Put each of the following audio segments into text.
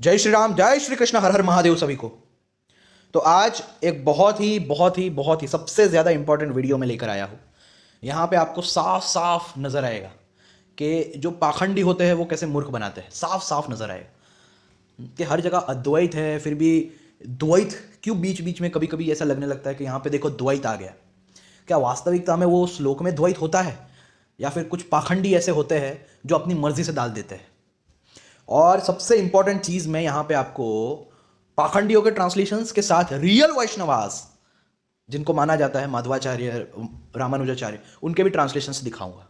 जय श्री राम, जय श्री कृष्ण, हर हर महादेव सभी को। तो आज एक बहुत ही सबसे ज़्यादा इंपॉर्टेंट वीडियो में लेकर आया हूँ। यहाँ पे आपको साफ साफ नज़र आएगा कि जो पाखंडी होते हैं वो कैसे मूर्ख बनाते हैं। साफ साफ नज़र आएगा कि हर जगह अद्वैत है, फिर भी द्वैत क्यों बीच बीच में कभी कभी ऐसा लगने लगता है कि यहाँ पे देखो द्वैत आ गया। क्या वास्तविकता में वो श्लोक में द्वैत होता है, या फिर कुछ पाखंडी ऐसे होते हैं जो अपनी मर्जी से डाल देते हैं। और सबसे इंपॉर्टेंट चीज़ मैं यहाँ पे आपको पाखंडियों के ट्रांसलेशंस के साथ रियल वैष्णवास जिनको माना जाता है माधवाचार्य, रामानुजाचार्य, उनके भी ट्रांसलेशंस दिखाऊंगा।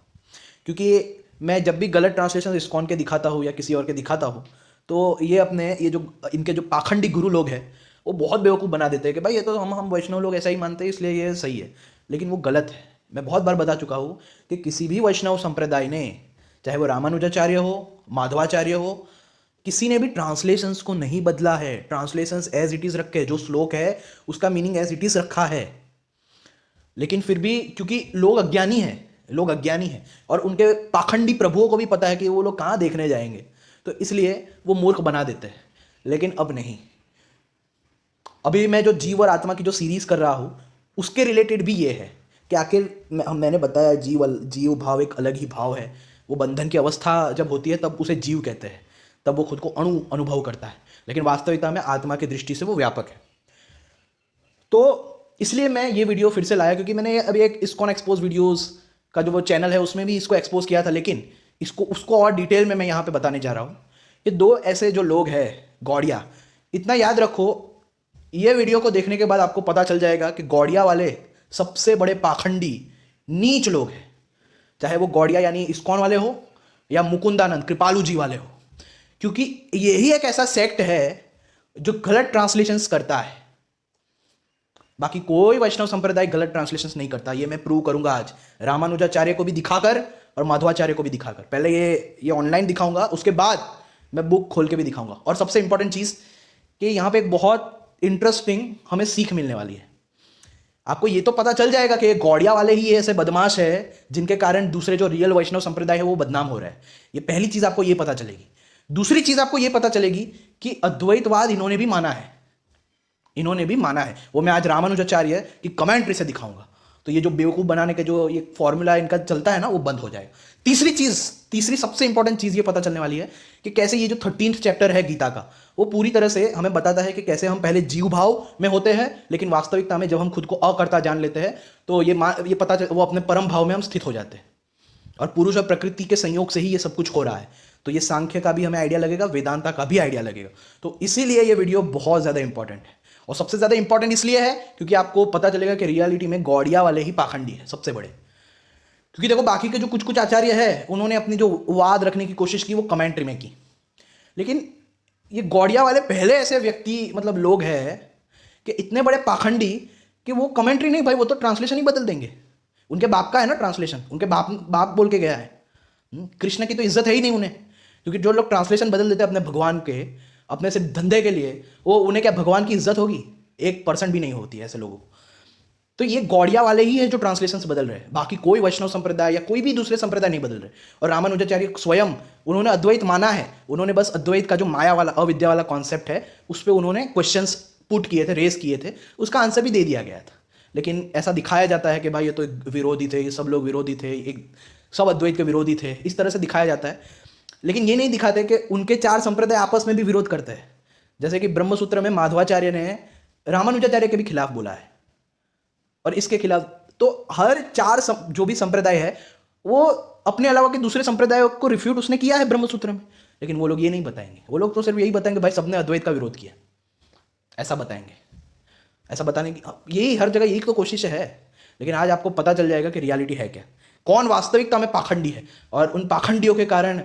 क्योंकि मैं जब भी गलत ट्रांसलेशन इस्कॉन के दिखाता हूँ या किसी और के दिखाता हूँ तो ये जो इनके जो पाखंडी गुरु लोग हैं वो बहुत बेवकूफ़ बना देते हैं कि भाई ये तो हम वैष्णव लोग ऐसा ही मानते हैं इसलिए ये सही है, लेकिन वो गलत है। मैं बहुत बार बता चुका हूँ कि किसी भी वैष्णव संप्रदाय ने, चाहे वो रामानुजाचार्य हो, माधवाचार्य हो, किसी ने भी ट्रांसलेशंस को नहीं बदला है। ट्रांसलेशंस एज इट इज़ रखे, जो श्लोक है उसका मीनिंग एज इट इज़ रखा है। लेकिन फिर भी क्योंकि लोग अज्ञानी हैं और उनके पाखंडी प्रभुओं को भी पता है कि वो लोग कहाँ देखने जाएंगे, तो इसलिए वो मूर्ख बना देते हैं। लेकिन अब नहीं। अभी मैं जो जीव और आत्मा की जो सीरीज कर रहा हूँ उसके रिलेटेड भी ये है कि आखिर मैंने बताया जीव भाव एक अलग ही भाव है। वो बंधन की अवस्था जब होती है तब उसे जीव कहते हैं, तब वो खुद को अनुभव करता है, लेकिन वास्तविकता में आत्मा की दृष्टि से वो व्यापक है। तो इसलिए मैं ये वीडियो फिर से लाया क्योंकि मैंने अभी एक इस्कॉन एक्सपोज वीडियोस का जो वो चैनल है उसमें भी इसको एक्सपोज किया था, लेकिन उसको और डिटेल में मैं यहाँ पे बताने जा रहा हूँ। ये दो ऐसे जो लोग हैं गौड़िया, इतना याद रखो, ये वीडियो को देखने के बाद आपको पता चल जाएगा कि गौड़िया वाले सबसे बड़े पाखंडी नीच लोग हैं। चाहे वो गौड़िया यानी इस्कॉन वाले हो या मुकुंदानंद कृपालू जी वाले हो, क्योंकि यही एक ऐसा सेक्ट है जो गलत ट्रांसलेशंस करता है। बाकी कोई वैष्णव संप्रदाय गलत ट्रांसलेशंस नहीं करता। ये मैं प्रूव करूंगा आज, रामानुजाचार्य को भी दिखाकर और माधवाचार्य को भी दिखाकर। पहले ये ऑनलाइन दिखाऊंगा, उसके बाद मैं बुक खोल के भी दिखाऊंगा। और सबसे इंपॉर्टेंट चीज़ कि यहाँ पे एक बहुत इंटरेस्टिंग हमें सीख मिलने वाली है। आपको ये तो पता चल जाएगा कि गौड़िया वाले ही ऐसे बदमाश है जिनके कारण दूसरे जो रियल वैष्णव संप्रदाय है वो बदनाम हो रहा है। ये पहली चीज़ आपको ये पता चलेगी। दूसरी चीज़ आपको ये पता चलेगी कि अद्वैतवाद इन्होंने भी माना है। वो मैं आज रामानुजाचार्य की कमेंट्री से दिखाऊंगा। तो ये जो बेवकूफ़ बनाने के जो ये फॉर्मूला इनका चलता है ना, वो बंद हो जाएगा। तीसरी सबसे इंपॉर्टेंट चीज़ ये पता चलने वाली है कि कैसे ये जो 13th चैप्टर है गीता का, वो पूरी तरह से हमें बताता है कि कैसे हम पहले जीव भाव में होते हैं, लेकिन वास्तविकता में जब हम खुद को अकर्ता जान लेते हैं तो ये पता वो अपने परम भाव में हम स्थित हो जाते हैं। और पुरुष और प्रकृति के संयोग से ही ये सब कुछ हो रहा है। तो ये सांख्य का भी हमें आइडिया लगेगा, वेदांता का भी आइडिया लगेगा। तो इसीलिए ये वीडियो बहुत ज़्यादा इंपॉर्टेंट है। और सबसे ज़्यादा इंपॉर्टेंट इसलिए है क्योंकि आपको पता चलेगा कि रियलिटी में गौड़िया वाले ही पाखंडी है सबसे बड़े। क्योंकि देखो बाकी के जो कुछ आचार्य है उन्होंने अपनी जो वाद रखने की कोशिश की वो कमेंट्री में की, लेकिन ये गौड़िया वाले पहले ऐसे व्यक्ति मतलब लोग हैं कि इतने बड़े पाखंडी कि वो कमेंट्री नहीं, भाई वो तो ट्रांसलेशन ही बदल देंगे। उनके बाप का है ना ट्रांसलेशन, उनके बाप बोल के गया है। कृष्ण की तो इज्जत है ही नहीं उन्हें, क्योंकि जो लोग ट्रांसलेशन बदल देते हैं अपने भगवान के, अपने से धंधे के लिए, वो उन्हें क्या भगवान की इज्जत होगी? 1% भी नहीं होती है ऐसे लोगों को। तो ये गौड़िया वाले ही है जो ट्रांसलेशंस बदल रहे हैं, बाकी कोई वैष्णव संप्रदाय या कोई भी दूसरे संप्रदाय नहीं बदल रहे। और रामानुजाचार्य स्वयं उन्होंने अद्वैत माना है, उन्होंने बस अद्वैत का जो माया वाला अविद्या वाला कॉन्सेप्ट है उस पर उन्होंने क्वेश्चंस पुट किए थे, रेस किए थे, उसका आंसर भी दे दिया गया था। लेकिन ऐसा दिखाया जाता है कि भाई ये तो विरोधी थे, ये सब लोग विरोधी थे, सब अद्वैत के विरोधी थे, इस तरह से दिखाया जाता है। लेकिन ये नहीं दिखाते कि उनके 4 संप्रदाय आपस में भी विरोध करते हैं। जैसे कि ब्रह्मसूत्र में माधवाचार्य ने रामानुजाचार्य के भी खिलाफ बोला है और इसके खिलाफ। तो हर 4 जो भी संप्रदाय है वो अपने अलावा के दूसरे संप्रदायों को रिफ्यूट उसने किया है ब्रह्मसूत्र में, लेकिन वो लोग ये नहीं बताएंगे। वो लोग तो सिर्फ यही बताएंगे भाई सबने अद्वैत का विरोध किया, ऐसा बताएंगे। ऐसा बताने की यही हर जगह यही तो कोशिश है। लेकिन आज आपको पता चल जाएगा कि रियलिटी है क्या, कौन वास्तविकता में पाखंडी है। और उन पाखंडियों के कारण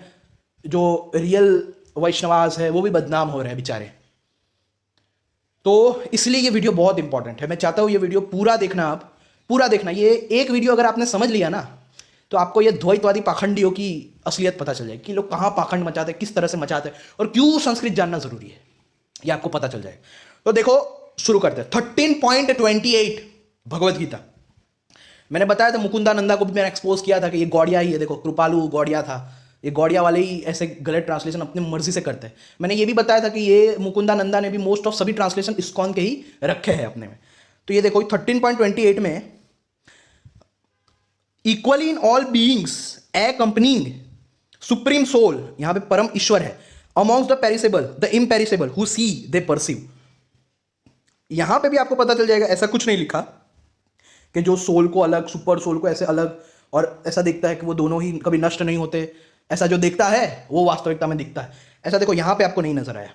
जो रियल वैष्णवास है वो भी बदनाम हो रहे हैं बेचारे। तो इसलिए ये वीडियो बहुत इंपॉर्टेंट है। मैं चाहता हूँ ये वीडियो पूरा देखना, आप पूरा देखना। ये एक वीडियो अगर आपने समझ लिया ना तो आपको ये द्वैतवादी पाखंडियों की असलियत पता चल जाएगी कि लोग कहाँ पाखंड मचाते हैं, किस तरह से मचाते हैं और क्यों संस्कृत जानना जरूरी है, ये आपको पता चल जाएगा। तो देखो शुरू करते हैं। 13.28 भगवद गीता। मैंने बताया था मुकुंदानंदा को भी मैंने एक्सपोज किया था कि ये गौड़िया ही है। देखो कृपालू गौड़िया था, ये गौड़िया वाले ही ऐसे गलत ट्रांसलेशन अपनी मर्जी से करते हैं। मैंने ये भी बताया था कि ये मुकुंदानंदा ने भी मोस्ट ऑफ सभी ट्रांसलेशन इस्कॉन के ही रखे हैं अपने में। तो ये देखो 13.28 में equally in all beings accompanying supreme soul, यहां पे परम ईश्वर है, amongst the perishable the imperishable who see they perceive. यहां पे भी आपको पता चल जाएगा, ऐसा कुछ नहीं लिखा कि जो सोल को अलग, सुपर सोल को ऐसे अलग, और ऐसा दिखता है कि वो दोनों ही कभी नष्ट नहीं होते, ऐसा जो दिखता है वो वास्तविकता में दिखता है, ऐसा देखो यहां पे आपको नहीं नजर आया।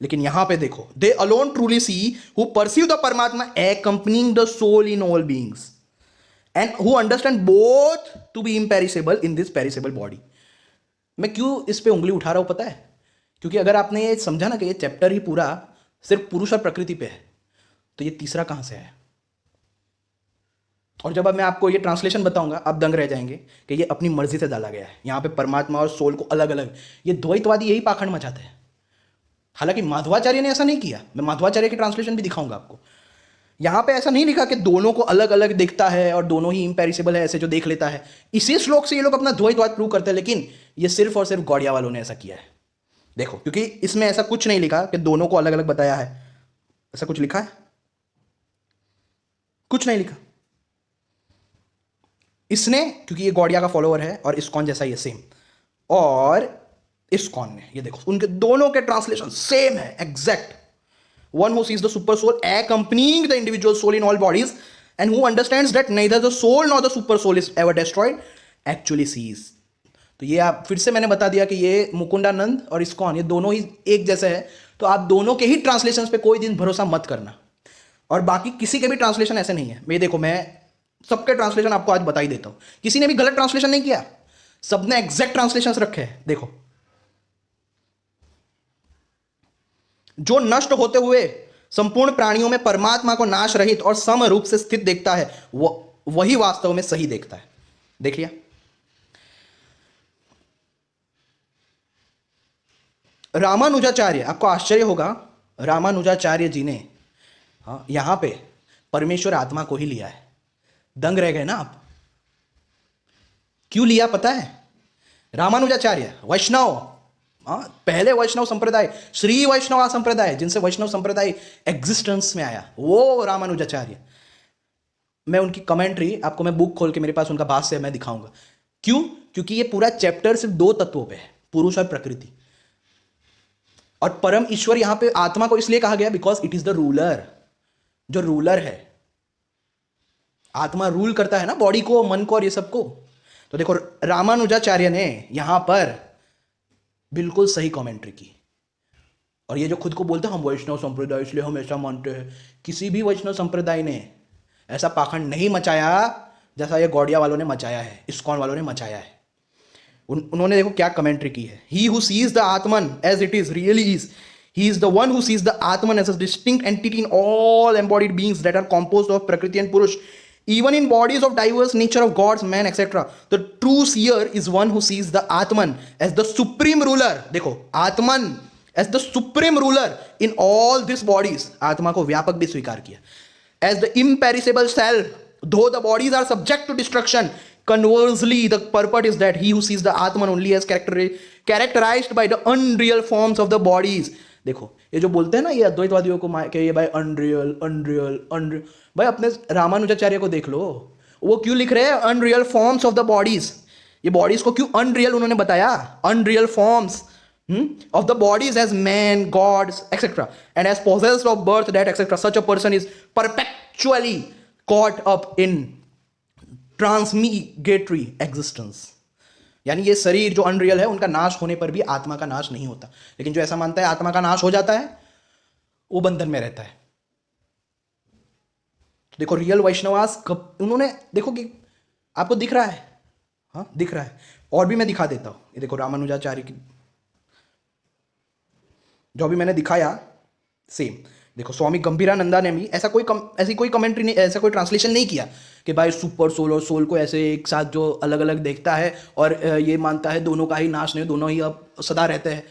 लेकिन यहां पे देखो, they alone truly see who perceive the Paramatma accompanying the soul in all beings and who understand both to be imperishable in this perishable body. मैं क्यों इस पे उंगली उठा रहा हूं पता है? क्योंकि अगर आपने ये समझा ना कि ये चैप्टर ही पूरा सिर्फ पुरुष और प्रकृति पे है, तो ये तीसरा कहां से है? और जब अब मैं आपको ये ट्रांसलेशन बताऊंगा, आप दंग रह जाएंगे कि ये अपनी मर्जी से डाला गया है, यहां पे परमात्मा और सोल को अलग अलग। ये द्वैतवादी यही पाखंड मचाते हैं। हालांकि माधवाचार्य ने ऐसा नहीं किया, मैं माधवाचार्य की ट्रांसलेशन भी दिखाऊंगा आपको। यहां पे ऐसा नहीं लिखा कि दोनों को अलग अलग दिखता है और दोनों ही इम्पेरिसेबल है, ऐसे जो देख लेता है। इसी श्लोक से ये लोग अपना द्वैतवाद प्रूव करते हैं, लेकिन ये सिर्फ और सिर्फ गौड़िया वालों ने ऐसा किया है। देखो, क्योंकि इसमें ऐसा कुछ नहीं लिखा कि दोनों को अलग अलग बताया है। ऐसा कुछ लिखा है? कुछ नहीं लिखा। इसने, क्योंकि ये गौड़िया का फॉलोअर है और इस्कॉन जैसा ही है सेम, और इस्कॉन ने, ये देखो उनके दोनों के ट्रांसलेशन सेम है, exact. One who sees the super soul accompanying the individual soul in all bodies and who understands that neither the soul nor the super soul is ever destroyed actually sees। तो ये आप फिर से मैंने बता दिया कि ये मुकुंदानंद और इस्कॉन ये दोनों ही एक जैसे है। तो आप दोनों के ही ट्रांसलेशंस पे कोई दिन भरोसा मत करना, और बाकी किसी के भी ट्रांसलेशन ऐसे नहीं है। मैं देखो, मैं सबके ट्रांसलेशन आपको आज बता ही देता हूं, किसी ने भी गलत ट्रांसलेशन नहीं किया, सबने एग्जैक्ट ट्रांसलेशन रखे हैं। देखो, जो नष्ट होते हुए संपूर्ण प्राणियों में परमात्मा को नाश रहित और सम रूप से स्थित देखता है, वही वास्तव में सही देखता है। देख लिया? रामानुजाचार्य, आपको आश्चर्य होगा, रामानुजाचार्य जी ने यहां पे परमेश्वर आत्मा को ही लिया है। दंग रह गए ना आप? क्यों लिया पता है? रामानुजाचार्य वैष्णव, पहले वैष्णव संप्रदाय, श्री वैष्णव संप्रदाय, जिनसे वैष्णव संप्रदाय एग्जिस्टेंस में आया, वो रामानुजाचार्य। मैं उनकी कमेंट्री आपको, मैं बुक खोल के, मेरे पास उनका भाष्य है, मैं दिखाऊंगा। क्यों? क्योंकि ये पूरा चैप्टर सिर्फ दो तत्वों पे है, पुरुष और प्रकृति। और परम ईश्वर यहां पे आत्मा को इसलिए कहा गया because it is the ruler, जो रूलर है। आत्मा रूल करता है ना बॉडी को, मन को और ये सबको। तो देखो, रामानुजाचार्य ने यहां पर बिल्कुल सही कमेंट्री की। और ये जो खुद को बोलते हैं हम वैष्णव संप्रदाय इसलिए हम ऐसा मानते हैं, किसी भी वैष्णव संप्रदाय ने ऐसा पाखंड नहीं मचाया जैसा ये गौड़िया वालों ने मचाया है, इस्कॉन वालों ने मचाया है। उन्होंने देखो क्या कमेंट्री की है। He who sees the atman as it is really is, he is the one who sees the atman as a distinct entity in all embodied beings that are composed of prakriti and purusha, even in bodies of diverse nature of gods, man, etc. The true seer is one who sees the Atman as the supreme ruler. देखो, Atman as the supreme ruler in all these bodies. आत्मा को व्यापक भी स्वीकार किया। As the imperishable self, though the bodies are subject to destruction, conversely, the purport is that he who sees the Atman only as characterized by the unreal forms of the bodies. देखो, ये जो बोलते हैं ना ये अद्वैतवादियों को कि ये भाई अनरियल अनरियल अनरियल, भाई अपने रामानुजाचार्य को देख लो, वो क्यों लिख रहे हैं unreal forms of the bodies. ये बॉडीज को क्यों अनरियल उन्होंने बताया, unreal forms of the bodies as man, gods etcetera, and as possessed of birth that etcetera, such a person is perpetually caught up in transmigratory existence. यानी ये शरीर जो unreal है, उनका नाश होने पर भी आत्मा का नाश नहीं होता। लेकिन जो ऐसा मानता है आत्मा का नाश हो जाता है, वो बंधन में रहता है। तो देखो, रियल वैष्णवास कब उन्होंने, देखो कि आपको दिख रहा है, हाँ दिख रहा है, और भी मैं दिखा देता हूं। ये देखो रामानुजाचार्य की जो भी मैंने दिखाया सेम। देखो, स्वामी गंभीरानंदा ने भी ऐसी कोई कमेंट्री नहीं, ऐसा कोई ट्रांसलेशन नहीं किया कि भाई सुपर सोल और सोल को ऐसे एक साथ जो अलग अलग देखता है और ये मानता है दोनों का ही नाश नहीं, दोनों ही अब सदा रहते हैं।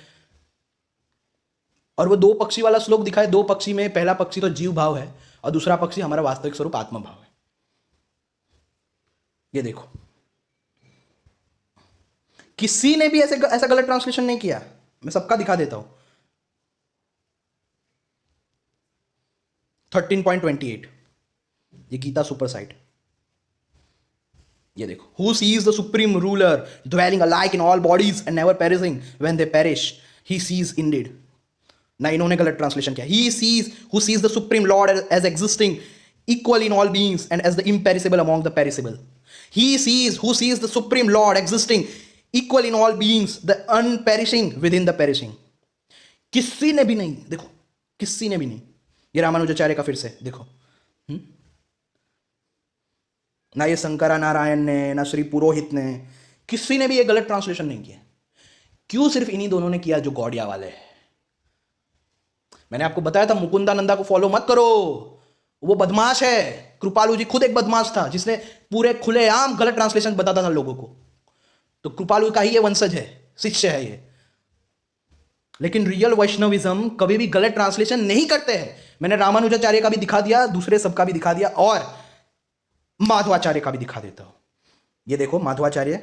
और वो दो पक्षी वाला श्लोक दिखाए, दो पक्षी में पहला पक्षी तो जीव भाव है और दूसरा पक्षी हमारा वास्तविक स्वरूप आत्मा भाव है। ये देखो, किसी ने भी ऐसे ऐसा गलत ट्रांसलेशन नहीं किया। मैं सबका दिखा देता हूं। 13.28 ये गीता सुपर साइट, ये देखो, who sees the supreme ruler dwelling alike in all bodies and never perishing when they perish, he sees indeed. ना इन्होंने गलत ट्रांसलेशन किया, he sees who sees the supreme lord as existing equal in all beings and as the imperishable among the perishable. He sees who sees the supreme lord existing equal in all beings the unperishing within the perishing. किसी ने भी नहीं, देखो किसी ने भी नहीं। ये रामानुजाचार्य का फिर से देखो, ना ये शंकरा नारायण ने, ना श्री पुरोहित ने, किसी ने भी ये गलत ट्रांसलेशन नहीं किया। क्यों सिर्फ इन्हीं दोनों ने किया जो गौड़िया वाले हैं। मैंने आपको बताया था मुकुंदानंदा को फॉलो मत करो, वो बदमाश है। कृपालु जी खुद एक बदमाश था जिसने पूरे खुलेआम गलत ट्रांसलेशन बताता था लोगों को। तो कृपालु का ही ये वंशज है, शिष्य है ये। लेकिन रियल वैष्णविज्म कभी भी गलत ट्रांसलेशन नहीं करते हैं। मैंने रामानुजाचार्य का भी दिखा दिया, दूसरे सबका भी दिखा दिया, और माधवाचार्य का भी दिखा देता हूं। ये देखो माधवाचार्य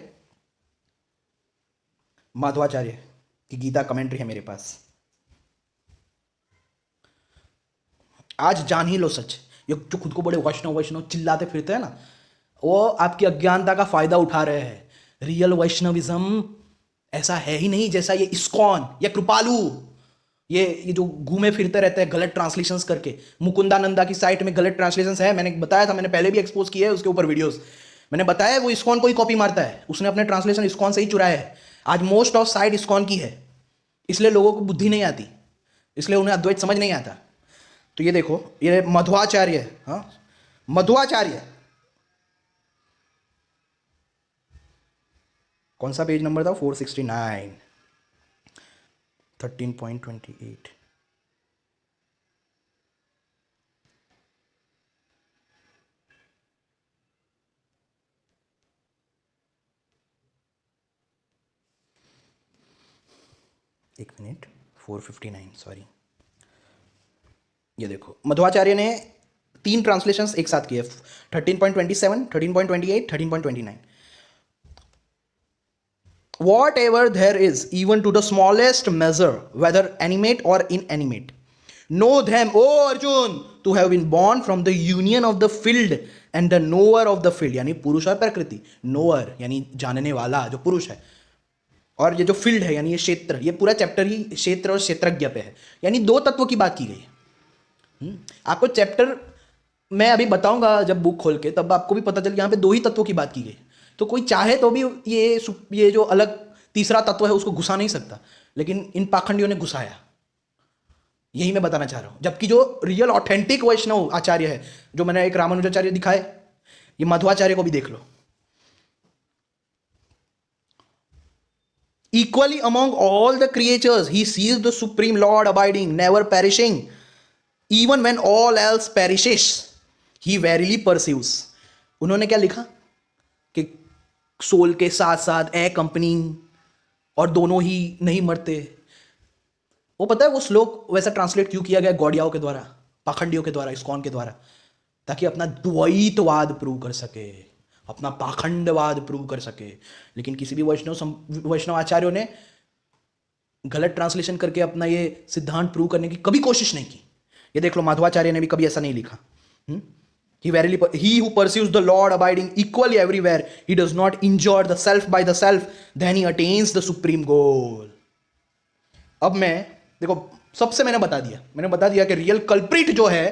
की गीता कमेंट्री है मेरे पास। आज जान ही लो सच। ये जो खुद को बड़े वैष्णव चिल्लाते फिरते हैं ना, वो आपकी अज्ञानता का फायदा उठा रहे हैं। रियल वैष्णविज्म ऐसा है ही नहीं जैसा ये इस्कॉन या कृपालु, ये जो घूमे फिरते रहते हैं गलत ट्रांसलेशंस करके। मुकुंदानंदा की साइट में गलत ट्रांसलेशंस है, मैंने बताया था, मैंने पहले भी एक्सपोज किया है उसके ऊपर वीडियोस। मैंने बताया वो इस्कॉन को ही कॉपी मारता है, उसने अपने ट्रांसलेशन इस्कॉन से ही चुराया है। आज मोस्ट ऑफ साइट इस्कॉन की है, इसलिए लोगों को बुद्धि नहीं आती, इसलिए उन्हें अद्वैत समझ नहीं आता। तो ये देखो, ये मध्वाचार्य, हाँ मध्वाचार्य, कौन सा पेज नंबर था? 469, 13.28। एक मिनट, 459, सॉरी। ये देखो मध्वाचार्य ने 3 ट्रांसलेशंस एक साथ किए, 13.27, 13.28, 13.29। Whatever there is, even to the smallest measure, whether animate or inanimate, know them, O Arjun, to have been born from the union of the field and the knower of the field, यानी पुरुष और प्रकृति। knower यानी जानने वाला, जो पुरुष है, और ये जो फील्ड है यानी ये क्षेत्र। ये पूरा चैप्टर ही क्षेत्र और क्षेत्रज्ञ पे है, यानी 2 तत्वों की बात की गई है। आपको चैप्टर मैं अभी बताऊंगा जब बुक खोल के, तब आपको भी पता चल, यहाँ पे 2 ही तत्वों की बात की गई। तो कोई चाहे तो भी ये जो अलग तीसरा तत्व है उसको घुसा नहीं सकता, लेकिन इन पाखंडियों ने घुसाया। यही मैं बताना चाह रहा हूं। जबकि जो रियल ऑथेंटिक वैष्णव आचार्य है, जो मैंने एक रामानुजाचार्य दिखाए, ये मध्वाचार्य को भी देख लो। Equally among all the creatures, he sees the supreme Lord abiding, never perishing. Even when all else perishes, he verily pursues. उन्होंने क्या लिखा कि सोल के साथ साथ accompanying, और दोनों ही नहीं मरते। वो पता है वो श्लोक वैसा ट्रांसलेट क्यों किया गया गौड़ियाओं के द्वारा, पाखंडियों के द्वारा, इस्कॉन के द्वारा, ताकि अपना द्वैतवाद प्रूव कर सके, अपना पाखंडवाद प्रूव कर सके। लेकिन किसी भी वैष्णव आचार्यों ने गलत ट्रांसलेशन करके अपना ये सिद्धांत प्रूव करने की कभी कोशिश नहीं की। ये देख लो माधवाचार्य ने भी कभी ऐसा नहीं लिखा। He who pursues the Lord abiding equally everywhere, he does not injure the self by the self, then he attains the supreme goal. अब मैं देखो, सबसे मैंने बता दिया कि रियल कल्प्रिट जो है,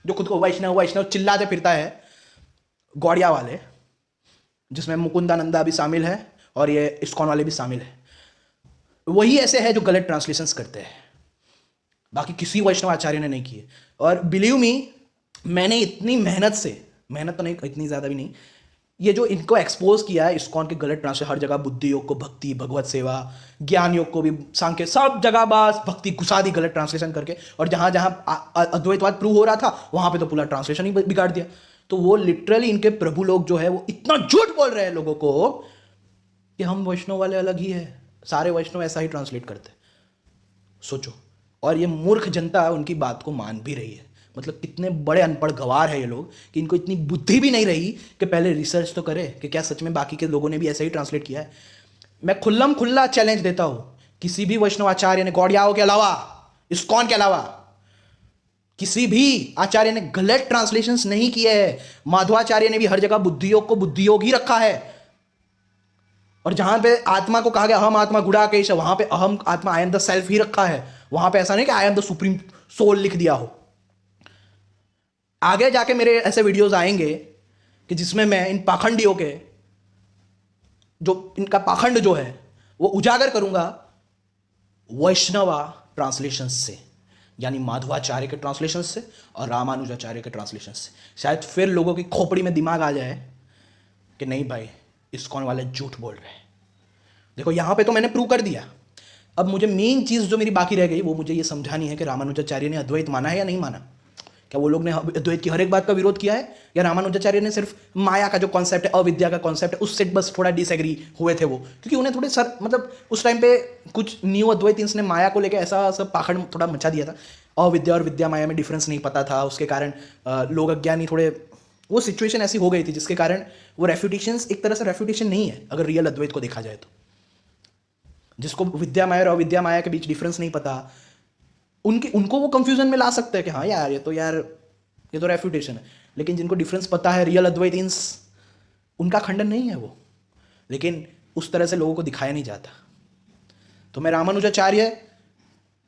जो खुद को वैष्णव चिल्लाते फिरता है, गौड़िया वाले, जिसमें मुकुंदानंदा भी शामिल है और ये इस्कॉन वाले भी शामिल है, वही ऐसे है जो गलत ट्रांसलेशंस करते हैं। बाकी किसी वैष्णव आचार्य ने नहीं किए। और बिलीव मी, मैंने इतनी मेहनत तो नहीं, इतनी ज़्यादा भी नहीं, ये जो इनको एक्सपोज किया है इस्कॉन के गलत ट्रांसलेशन, हर जगह बुद्धि योग को भक्ति, भगवत सेवा, ज्ञान योग को भी सांख्य, सब जगह बस भक्ति घुसा दी गलत ट्रांसलेशन करके। और जहाँ जहाँ अद्वैतवाद प्रूव हो रहा था वहाँ पे तो पूरा ट्रांसलेशन ही बिगाड़ दिया। तो वो लिटरली इनके प्रभु लोग जो है वो इतना झूठ बोल रहे हैं लोगों को कि हम वैष्णव वाले अलग ही है, सारे वैष्णव ऐसा ही ट्रांसलेट करते। सोचो, और ये मूर्ख जनता उनकी बात को मान भी रही है। मतलब कितने बड़े अनपढ़ गवार है ये लोग कि इनको इतनी बुद्धि भी नहीं रही कि पहले रिसर्च तो करे कि क्या सच में बाकी के लोगों ने भी ऐसा ही ट्रांसलेट किया है। मैं खुल्लम खुल्ला चैलेंज देता हूं, किसी भी वैष्णवाचार्य ने, गौड़ियाओं के अलावा, इस्कॉन के अलावा किसी भी आचार्य ने गलत ट्रांसलेशंस नहीं किए हैं। माधवाचार्य ने भी हर जगह बुद्धियोग को बुद्धियोग ही रखा है, और जहां पे आत्मा को कहा गया अहम आत्मा गुड़ाकेश, वहां पे अहम आत्मा आई एम द सेल्फ ही रखा है। वहां पे ऐसा नहीं कि I am the supreme soul लिख दिया हो। आगे जाके मेरे ऐसे वीडियोस आएंगे कि जिसमें मैं इन पाखंडियों के जो इनका पाखंड जो है वो उजागर करूंगा वैष्णवा ट्रांसलेशन से, यानी माधवाचार्य के ट्रांसलेशन से और रामानुजाचार्य के ट्रांसलेशन से। शायद फिर लोगों की खोपड़ी में दिमाग आ जाए कि नहीं भाई, इस्कॉन वाले झूठ बोल रहे हैं। देखो यहां पे तो मैंने प्रूव कर दिया। अब मुझे मेन चीज जो मेरी बाकी रह गई वो मुझे ये समझानी है कि रामानुजाचार्य ने अद्वैत माना है या नहीं माना। क्या वो लोग ने अद्वैत की हर एक बात का विरोध किया है, या रामानुजाचार्य ने सिर्फ माया का जो कॉन्सेप्ट है, अविद्या का कॉन्सेप्ट है, उससे बस थोड़ा डिसएग्री हुए थे वो, क्योंकि उन्हें थोड़े सर मतलब उस टाइम पे कुछ न्यू अद्वैतियंस ने माया को लेकर ऐसा सब पाखंड थोड़ा मचा दिया था। अविद्या और विद्या माया में डिफरेंस नहीं पता था, उसके कारण लोग अज्ञानी थोड़े, वो सिचुएशन ऐसी हो गई थी जिसके कारण वो रेफ्यूटेशंस एक तरह से रेफ्यूटेशन नहीं है अगर रियल अद्वैत को देखा जाए तो। जिसको विद्या माया और अविद्या माया के बीच डिफरेंस नहीं पता, उनको वो कंफ्यूजन में ला सकते हैं कि हाँ यार ये तो रेफ्यूटेशन है। लेकिन जिनको डिफरेंस पता है, रियल अद्वैतियंस, उनका खंडन नहीं है वो, लेकिन उस तरह से लोगों को दिखाया नहीं जाता। तो मैं रामानुजाचार्य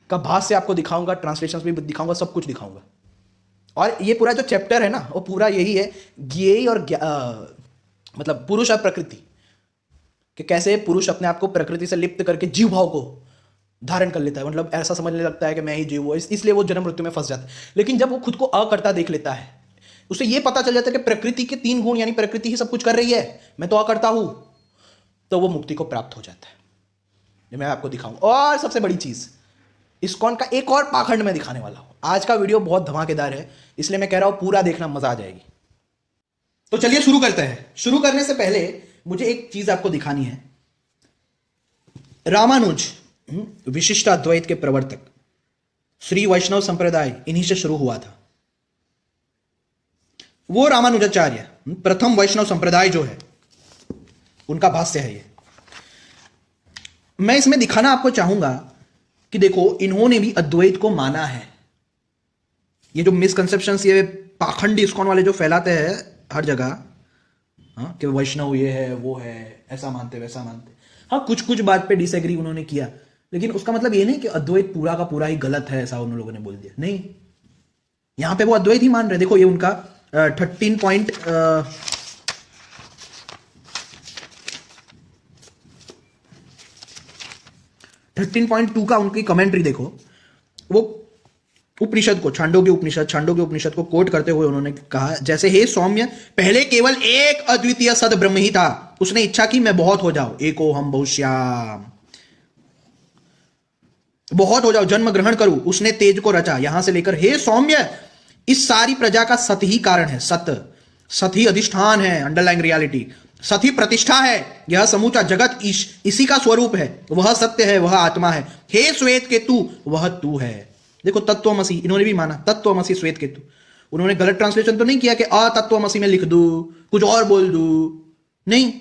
का भाष्य आपको दिखाऊंगा, ट्रांसलेशंस भी दिखाऊंगा, सब कुछ दिखाऊंगा। और ये पूरा जो चैप्टर है ना वो पूरा यही है, ज्ञेय और मतलब पुरुष और प्रकृति, कि कैसे पुरुष अपने आप को प्रकृति से लिप्त करके जीव भाव को धारण कर लेता है। मतलब ऐसा समझने लगता है कि मैं ही जीव हूं, इसलिए वो जन्म मृत्यु में फंस जाता है। लेकिन जब वो खुद को अकर्ता देख लेता है, उसे ये पता चल जाता है कि प्रकृति के 3 गुण, यानी प्रकृति ही सब कुछ कर रही है, मैं तो अकर्ता हूं, तो वो मुक्ति को प्राप्त हो जाता है। ये मैं आपको दिखाऊंगा। और सबसे बड़ी चीज, इस्कॉन का एक और पाखंड मैं दिखाने वाला हूं। आज का वीडियो बहुत धमाकेदार है, इसलिए मैं कह रहा हूं पूरा देखना, मजा आ जाएगी। तो चलिए शुरू करते हैं। शुरू करने से पहले मुझे एक चीज आपको दिखानी है। रामानुज विशिष्ट अद्वैत के प्रवर्तक, श्री वैष्णव संप्रदाय इन्हीं से शुरू हुआ था। वो रामानुजाचार्य प्रथम वैष्णव संप्रदाय जो है उनका भाष्य है ये। मैं इसमें दिखाना आपको चाहूंगा कि देखो इन्होंने भी अद्वैत को माना है। ये जो मिसकंसेप्शंस, ये पाखंडी इस्कॉन वाले जो फैलाते हैं हर जगह, हाँ, कि वैष्णव ये है वो है, ऐसा मानते वैसा मानते। हाँ, कुछ कुछ बात पे डिसएग्री उन्होंने किया, लेकिन उसका मतलब ये नहीं कि अद्वैत पूरा का पूरा ही गलत है, ऐसा उन लोगों ने बोल दिया। नहीं, यहां पे वो अद्वैत ही मान रहे। देखो ये उनका 13.2 का उनकी कमेंट्री देखो। वो उपनिषद को, छांडोग्य उपनिषद को कोट करते हुए उन्होंने कहा, जैसे हे सौम्य, पहले केवल एक अद्वितीय सद ब्रह्म ही था, उसने इच्छा की मैं बहुत हो जाऊं, एको हम बहुश्याम, बहुत हो जाओ, जन्म ग्रहण करूं, उसने तेज को रचा। यहां से लेकर हे सौम्य, इस सारी प्रजा का सत ही कारण है, सत ही अधिष्ठान है, अंडरलाइंग रियलिटी, सत ही प्रतिष्ठा है, यह समूचा जगत इसी का स्वरूप है, वह सत्य है, वह आत्मा है, हे श्वेत केतु, वह तू है। देखो तत्वमसी इन्होंने भी माना, तत्वमसी श्वेत केतु। उन्होंने गलत ट्रांसलेशन तो नहीं किया कि तत्वमसी में लिख दू, कुछ और बोल दू, नहीं,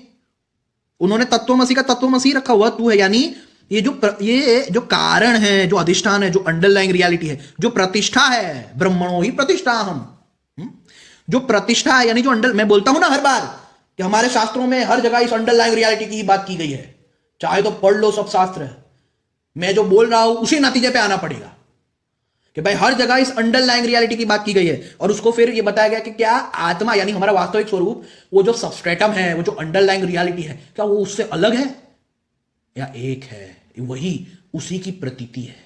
उन्होंने तत्वमसी का तत्वमसी रखा, हुआ तू है। यानी ये जो कारण है, जो अधिष्ठान है, जो अंडरलाइंग रियलिटी है, जो प्रतिष्ठा है, ब्रह्मणो ही प्रतिष्ठा हम, जो प्रतिष्ठा है, यानी जो मैं बोलता हूं ना हर बार कि हमारे शास्त्रों में हर जगह इस अंडरलाइंग रियलिटी की ही बात की गई है। चाहे तो पढ़ लो सब शास्त्र, मैं जो बोल रहा हूं उसी नतीजे पे आना पड़ेगा कि भाई हर जगह इस अंडरलाइंग रियलिटी की बात की गई है। और उसको फिर ये बताया गया कि क्या आत्मा, यानी हमारा वास्तविक स्वरूप, वो जो सबस्ट्रेटम है, वो जो अंडरलाइंग रियलिटी है, क्या वो उससे अलग है या एक है? वही उसी की प्रतीति है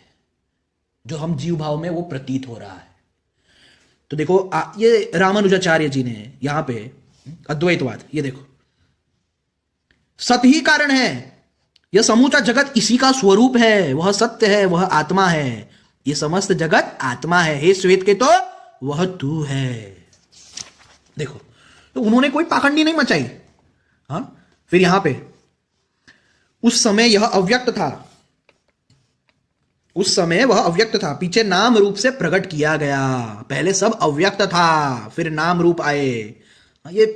जो हम जीव भाव में वो प्रतीत हो रहा है। तो देखो ये रामानुजाचार्य जी ने यहां पे अद्वैतवाद, ये देखो, सत ही कारण है, यह समूचा जगत इसी का स्वरूप है, वह सत्य है, वह आत्मा है, ये समस्त जगत आत्मा है, हे श्वेत के तो वह तू है। देखो, तो उन्होंने कोई पाखंडी नहीं मचाई। हाँ, फिर यहां पे उस समय यह अव्यक्त था, उस समय वह अव्यक्त था, पीछे नाम रूप से प्रकट किया गया। पहले सब अव्यक्त था, फिर नाम रूप आए। ये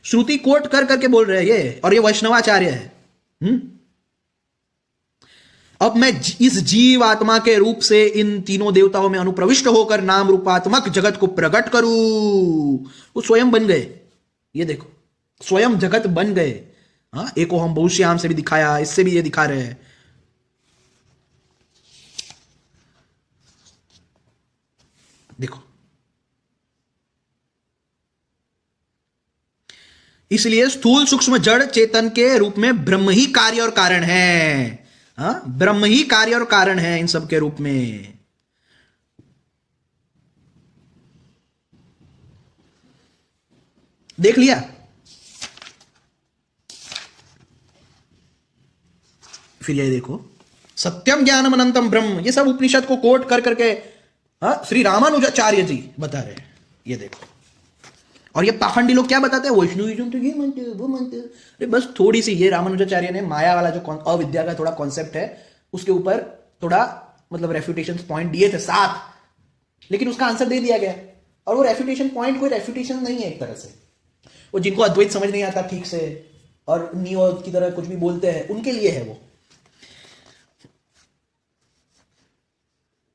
श्रुति कोट कर करके बोल रहे हैं ये, और ये वैष्णवाचार्य है। अब मैं इस जीव आत्मा के रूप से इन तीनों देवताओं में अनुप्रविष्ट होकर नाम रूपात्मक जगत को प्रकट करूं। वो स्वयं बन गए, ये देखो स्वयं जगत बन गए। हाँ, एको हम बहुश्याम से भी दिखाया, इससे भी ये दिखा रहे हैं। देखो, इसलिए स्थूल सूक्ष्म जड़ चेतन के रूप में ब्रह्म ही कार्य और कारण है। हाँ, ब्रह्म ही कार्य और कारण है इन सब के रूप में। देख लिया? फिर ये देखो, सत्यम ज्ञानम अनंतम ब्रह्म, ये सब उपनिषद को कोट कर करके श्री रामानुजाचार्य जी बता रहे हैं। ये देखो, और ये पाखंडी लोग क्या बताते हैं, वैष्णविज्म तो ये मानते हैं, वो मानते हैं। अरे बस थोड़ी सी ये रामानुजाचार्य ने माया वाला जो अविद्या का थोड़ा कॉन्सेप्ट है उसके ऊपर थोड़ा मतलब रेफ्यूटेशन पॉइंट दिए थे 7, लेकिन उसका आंसर दे दिया गया। और वो रेफ्यूटेशन पॉइंट कोई रेफ्यूटेशन नहीं है एक तरह से। वो जिनको अद्वैत समझ नहीं आता ठीक से और नियो की तरह कुछ भी बोलते हैं, उनके लिए है वो।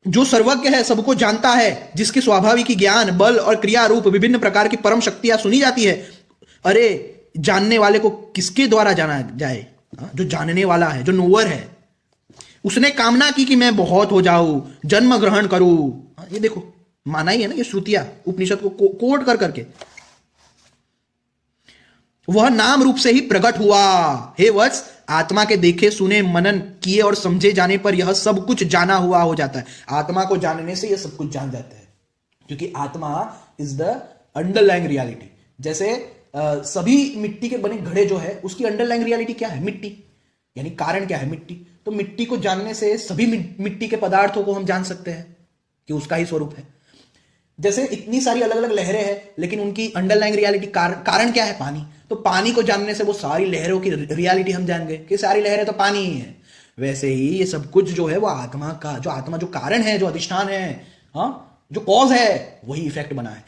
जो सर्वज्ञ है, सबको जानता है, जिसकी स्वाभाविक ज्ञान बल और क्रिया रूप विभिन्न प्रकार की परम शक्तियां सुनी जाती है। अरे जानने वाले को किसके द्वारा जाना जाए? जो जानने वाला है, जो नोवर है, उसने कामना की कि मैं बहुत हो जाऊं, जन्म ग्रहण करूं। ये देखो माना ही है ना, ये श्रुतियां उपनिषद को कोट कर करके। वह नाम रूप से ही प्रकट हुआ। हे वत्स, आत्मा के देखे सुने मनन किए और समझे जाने पर यह सब कुछ जाना हुआ हो जाता है। आत्मा को जानने से यह सब कुछ जान जाता है, क्योंकि आत्मा इज द अंडरलाइंग रियलिटी। जैसे सभी मिट्टी के बने घड़े जो है, उसकी अंडरलाइंग रियलिटी क्या है? मिट्टी, यानी कारण क्या है? मिट्टी। तो मिट्टी को जानने से सभी मिट्टी के पदार्थों को हम जान सकते हैं कि उसका ही स्वरूप है। जैसे इतनी सारी अलग अलग लहरें हैं, लेकिन उनकी अंडरलाइंग रियलिटी कारण क्या है? पानी। तो पानी को जानने से वो सारी लहरों की रियलिटी हम जान गए कि सारी लहरें तो पानी ही है। वैसे ही ये सब कुछ जो है वो आत्मा का, जो आत्मा जो कारण है, जो अधिष्ठान है, हाँ, जो कॉज है, वही इफेक्ट बना है।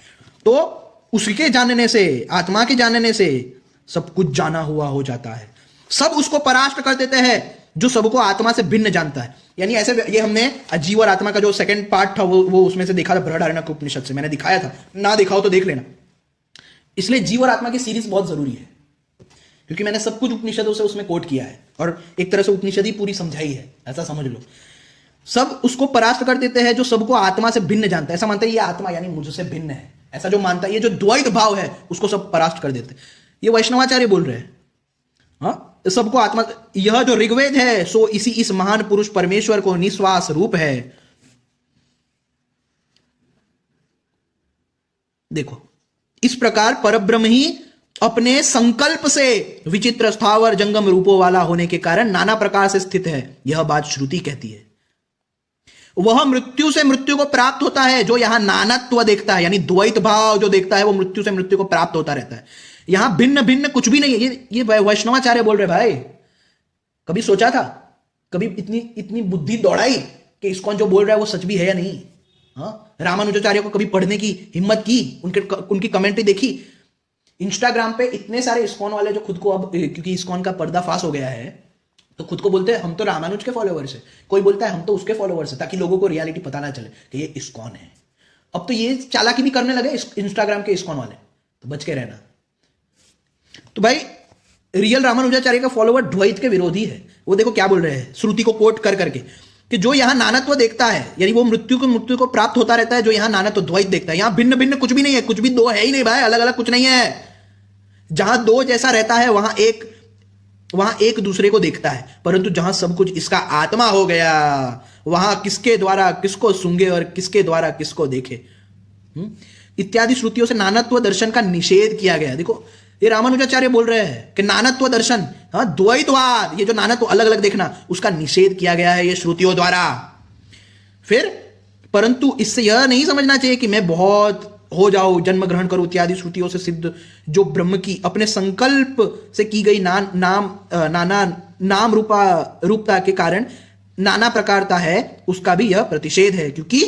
तो उसके जानने से, आत्मा के जानने से सब कुछ जाना हुआ हो जाता है। सब उसको परास्त कर देते हैं जो सबको आत्मा से भिन्न जानता है। यानी ऐसे, ये हमने जीव और आत्मा का जो सेकंड पार्ट था वो उसमें से देखा था, बृहदारण्यक उपनिषद से मैंने दिखाया था। ना दिखाओ तो देख लेना। इसलिए जीव और आत्मा की सीरीज बहुत जरूरी है, क्योंकि मैंने सब कुछ उपनिषदों से उसमें कोट किया है और एक तरह से उपनिषद ही पूरी समझाई है, ऐसा समझ लो। सब उसको परास्त कर देते हैं जो सबको आत्मा से भिन्न जानता है। ऐसा मानता है ये आत्मा यानी मुझसे भिन्न है, ऐसा जो मानता है, ये जो द्वैत भाव है उसको सब परास्त कर देते हैं। ये वैष्णवाचार्य बोल रहे हैं। हाँ, सबको आत्मा, यह जो ऋग्वेद है सो इस महान पुरुष परमेश्वर को निश्वास रूप है। देखो, इस प्रकार परब्रह्म ही अपने संकल्प से विचित्र स्थावर जंगम रूपों वाला होने के कारण नाना प्रकार से स्थित है। यह बात श्रुति कहती है। वह मृत्यु से मृत्यु को प्राप्त होता है। जो यहां नानत्व देखता है, यानी द्वैत भाव जो देखता है, वो मृत्यु से मृत्यु को प्राप्त होता रहता है। यहां भिन्न भिन्न कुछ भी नहीं है। ये वैष्णवाचार्य बोल रहे भाई। कभी सोचा था, कभी इतनी बुद्धि दौड़ाई कि इस्कॉन जो बोल रहा है वो सच भी है या नहीं? हाँ, रामानुजाचार्य को कभी पढ़ने की हिम्मत की, उनकी कमेंट्री देखी? इंस्टाग्राम पे इतने सारे इस्कॉन वाले जो खुद को, अब क्योंकि इस्कॉन का पर्दाफाश हो गया है, तो खुद को बोलते हैं हम तो रामानुज के फॉलोवर्स है, कोई बोलता है हम तो उसके फॉलोवर्स है, ताकि लोगों को रियलिटी पता ना चले कि ये इस्कॉन है। अब तो ये चालाकी भी करने लगे इंस्टाग्राम के इस्कॉन वाले, तो बच के रहना। तो भाई रियल रामानुजाचार्य का फॉलोवर द्वैत के विरोधी है। वो देखो क्या बोल रहे हैं, श्रुति को कोट कर करके, कि जो यहां नानत्व देखता है, यानी वो मृत्यु को प्राप्त होता रहता है, जो यहां नानत्व द्वैत देखता है। यहां भिन्न भिन्न कुछ भी नहीं है, कुछ भी दो है ही नहीं भाई, अलग अलग कुछ नहीं है। जहां दो जैसा रहता है वहां एक दूसरे को देखता है, परंतु जहां सब कुछ इसका आत्मा हो गया, वहां किसके द्वारा किसको सूंघे और किसके द्वारा किसको देखे इत्यादि श्रुतियों से नानत्व दर्शन का निषेध किया गया। देखो ये रामानुजाचार्य बोल रहे हैं कि नानत्व दर्शन, हाँ, द्वैतवाद, ये जो नानत्व अलग अलग देखना, उसका निषेध किया गया है ये श्रुतियों द्वारा। फिर परंतु इससे यह नहीं समझना चाहिए कि मैं बहुत हो जाऊं, जन्म ग्रहण करूं इत्यादि श्रुतियों से सिद्ध जो ब्रह्म की अपने संकल्प से की गई नाम रूपता के कारण नाना प्रकारता है, उसका भी यह प्रतिषेध है। क्योंकि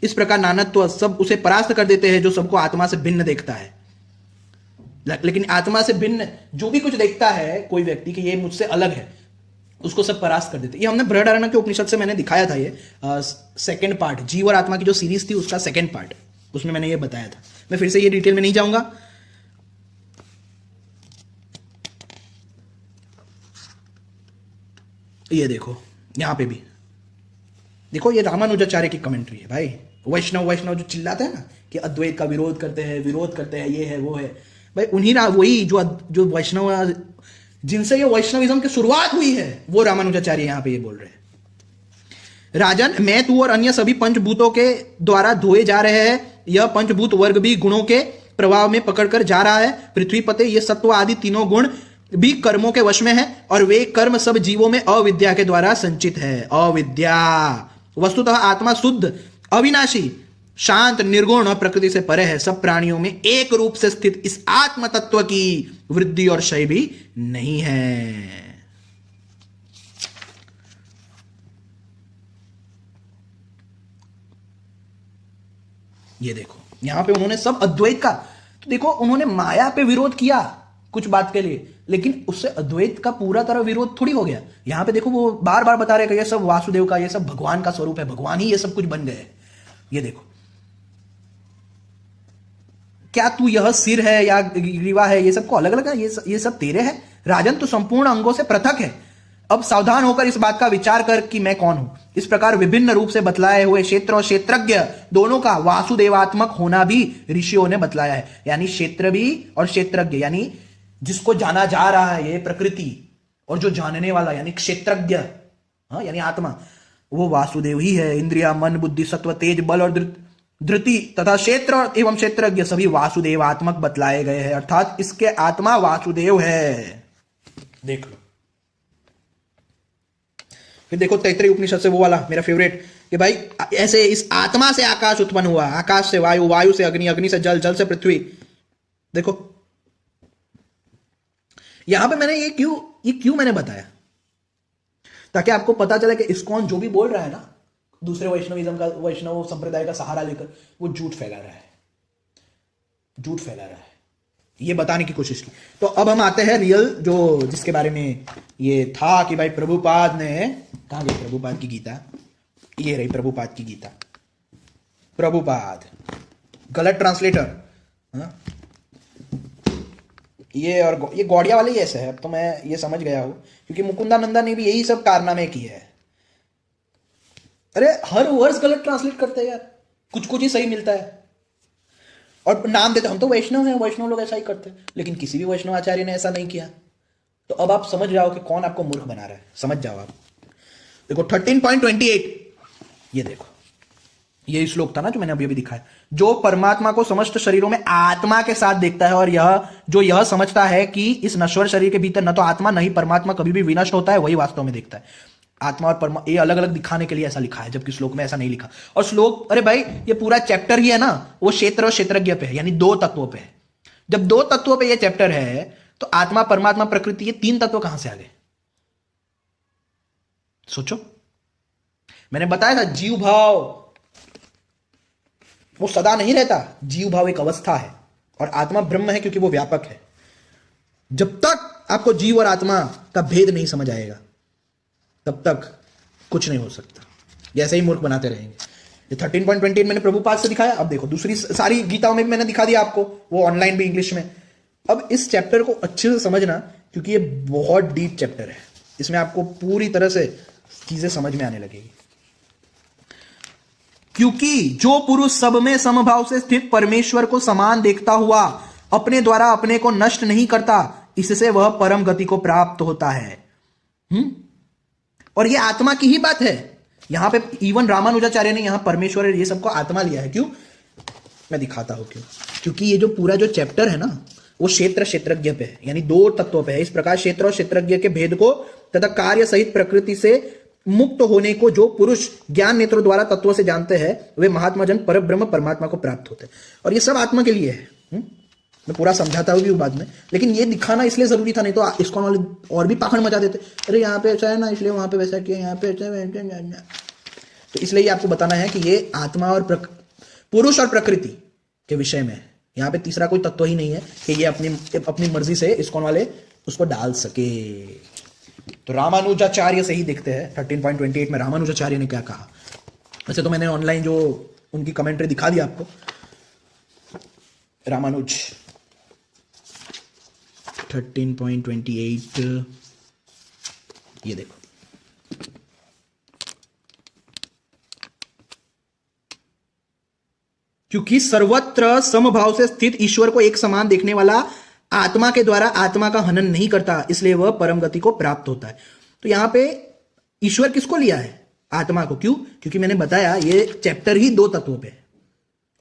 इस प्रकार नानत्व सब उसे परास्त कर देते हैं जो सबको आत्मा से भिन्न देखता है। लेकिन आत्मा से भिन्न जो भी कुछ देखता है कोई व्यक्ति कि ये मुझसे अलग है, उसको सब परास्त कर देते। ये हमने बृहदारण्यक के उपनिषद से मैंने दिखाया था, ये सेकंड पार्ट, जीव और आत्मा की जो सीरीज थी उसका सेकंड पार्ट, उसमें मैंने ये बताया था। मैं फिर से ये डिटेल में नहीं जाऊंगा। ये देखो यहां पे भी देखो, ये रामानुजाचार्य की कमेंट्री है भाई। वैष्णव वैष्णव जो चिल्लाते हैं ना कि अद्वैत का विरोध करते हैं, ये है वो है, भाई उन्हीं वही जो वैष्णव, जिनसे ये वैष्णविज्म की शुरुआत हुई है, वो रामानुजाचार्य यहां पे ये बोल रहे हैं। राजन, मैं, तू और अन्य सभी पंचभूतों के द्वारा धोए जा रहे हैं। यह पंचभूत वर्ग भी गुणों के प्रभाव में पकड़कर जा रहा है। पृथ्वी पते ये सत्व आदि तीनों गुण भी कर्मों के वश में है, और वे कर्म सब जीवों में अविद्या के द्वारा संचित है। अविद्या वस्तुतः आत्मा शुद्ध, अविनाशी, शांत, निर्गुण और प्रकृति से परे है। सब प्राणियों में एक रूप से स्थित इस आत्म तत्व की वृद्धि और क्षय भी नहीं है। ये देखो यहां पे उन्होंने सब अद्वैत का, तो देखो उन्होंने माया पे विरोध किया कुछ बात के लिए, लेकिन उससे अद्वैत का पूरा तरह विरोध थोड़ी हो गया। यहां पे देखो वो बार बार बता रहे कि ये सब वासुदेव का, ये सब भगवान का स्वरूप है, भगवान ही ये सब कुछ बन गए। ये देखो, क्या तू यह सिर है या ग्रीवा है, ये सबको अलग अलग है, ये सब तेरे है। राजन, तू संपूर्ण अंगों से पृथक है। अब सावधान होकर इस बात का विचार कर कि मैं कौन हूं। इस प्रकार विभिन्न रूप से बतलाए हुए क्षेत्र और क्षेत्रज्ञ दोनों का वासुदेवात्मक होना भी ऋषियों ने बतलाया है। यानी क्षेत्र भी और क्षेत्रज्ञ, यानी जिसको जाना जा रहा है ये प्रकृति, और जो जानने वाला यानी क्षेत्रज्ञ, यानी आत्मा, वो वासुदेव ही है। इंद्रिया, मन, बुद्धि, सत्व, तेज, बल और धृति तथा क्षेत्र एवं क्षेत्रज्ञ सभी वासुदेवात्मक बतलाए गए हैं, अर्थात इसके आत्मा वासुदेव है। देख लो। फिर देखो तैत्तिरीय उपनिषद से वो वाला मेरा फेवरेट, कि भाई ऐसे इस आत्मा से आकाश उत्पन्न हुआ, आकाश से वायु, वायु से अग्नि, अग्नि से जल, जल से पृथ्वी। देखो यहां पे मैंने ये क्यों मैंने बताया, ताकि आपको पता चले कि इस्कॉन जो भी बोल रहा है ना, दूसरे वैष्णविज्म का, वैष्णव संप्रदाय का सहारा लेकर, वो झूठ फैला रहा है, झूठ फैला रहा है, ये बताने की कोशिश की। तो अब हम आते हैं रियल, जो जिसके बारे में ये था कि भाई प्रभुपाद ने, कहां गई प्रभुपाद की गीता, ये रही प्रभुपाद की गीता। प्रभुपाद गलत ट्रांसलेटर, ये और ये गौड़िया वाले ही ऐसे है। अब तो मैं ये समझ गया हूं, क्योंकि मुकुंदानंदा ने भी यही सब कारनामे किए हैं। अरे हर वर्ड्स गलत ट्रांसलेट करते हैं यार, कुछ कुछ ही सही मिलता है, और नाम देते हम तो वैष्णव हैं, वैष्णव लोग ऐसा ही करते हैं, लेकिन किसी भी वैष्णव आचार्य ने ऐसा नहीं किया। तो अब आप समझ जाओ कि कौन आपको मूर्ख बना रहा है, समझ जाओ आप। देखो 13.28, ये देखो, ये श्लोक था ना जो मैंने अभी दिखाया। जो परमात्मा को समस्त शरीरों में आत्मा के साथ देखता है, और यह समझता है कि इस नश्वर शरीर के भीतर न तो आत्मा न ही परमात्मा कभी भी विनष्ट होता है, वही वास्तव में देखता है। आत्मा और परमात्मा ये अलग अलग दिखाने के लिए ऐसा लिखा है, जबकि श्लोक में ऐसा नहीं लिखा। और श्लोक, अरे भाई ये पूरा चैप्टर ही है ना, वो क्षेत्र और क्षेत्रज्ञ पे है, यानी दो तत्वों पे है। जब दो तत्वों पे ये चैप्टर है, तो आत्मा, परमात्मा, प्रकृति, ये तीन तत्व कहां से आ गए? सोचो। मैंने बताया था जीव भाव वो सदा नहीं रहता, जीव भाव एक अवस्था है, और आत्मा ब्रह्म है क्योंकि वो व्यापक है। जब तक आपको जीव और आत्मा का भेद नहीं समझ आएगा, तब तक कुछ नहीं हो सकता। जैसे ही मूर्ख बनाते रहेंगे। ये 13.28 मैंने प्रभुपाद से दिखाया। अब देखो दूसरी सारी गीताओं में भी मैंने दिखा दिया आपको, वो ऑनलाइन भी इंग्लिश में। अब इस चैप्टर को अच्छे से समझना, क्योंकि ये बहुत डीप चैप्टर है, इसमें आपको पूरी तरह से चीजें समझ में आने लगेगी। क्योंकि जो पुरुष सब में समभाव से स्थित परमेश्वर को समान देखता हुआ अपने द्वारा अपने को नष्ट नहीं करता, इससे वह परम गति को प्राप्त होता है। और यह आत्मा की ही बात है। यहां पे इवन रामानुजाचार्य ने यहां परमेश्वर ये सबको आत्मा लिया है। क्यों? मैं दिखाता हूं क्यों। क्योंकि ये जो पूरा जो चैप्टर है ना, वो क्षेत्र क्षेत्रज्ञ पे है, यानी दो तत्वों पे है। इस प्रकार क्षेत्र और क्षेत्रज्ञ के भेद को तथा कार्य सहित प्रकृति से मुक्त होने को जो पुरुष ज्ञान नेत्रों द्वारा तत्वों से जानते हैं, वे महात्मा जन पर ब्रह्म परमात्मा को प्राप्त होते हैं। और ये सब आत्मा के लिए है। मैं पूरा समझाता हूँ बाद में, लेकिन ये दिखाना इसलिए जरूरी था, नहीं तो इसको वाले और भी पाखंड मचा देते। अरे यहाँ पे ऐसा है ना, इसलिए वहां पे वैसा किया, यहाँ पे ऐसा। तो इसलिए आपको बताना है कि ये आत्मा और पुरुष और प्रकृति के विषय में है। यहाँ पे तीसरा कोई तत्व ही नहीं है कि ये अपनी मर्जी से इस्कॉन वाले उसको डाल सके। तो रामानुजाचार्य से ही देखते हैं 13.28 में रामानुजाचार्य ने क्या कहा। वैसे तो मैंने ऑनलाइन जो उनकी कमेंट्री दिखा दी आपको। रामानुज 13.28 ये देखो, क्योंकि सर्वत्र समभाव से स्थित ईश्वर को एक समान देखने वाला आत्मा के द्वारा आत्मा का हनन नहीं करता, इसलिए वह परम गति को प्राप्त होता है। तो यहां पे ईश्वर किसको लिया है? आत्मा को। क्यों? क्योंकि मैंने बताया ये चैप्टर ही दो तत्वों पे है,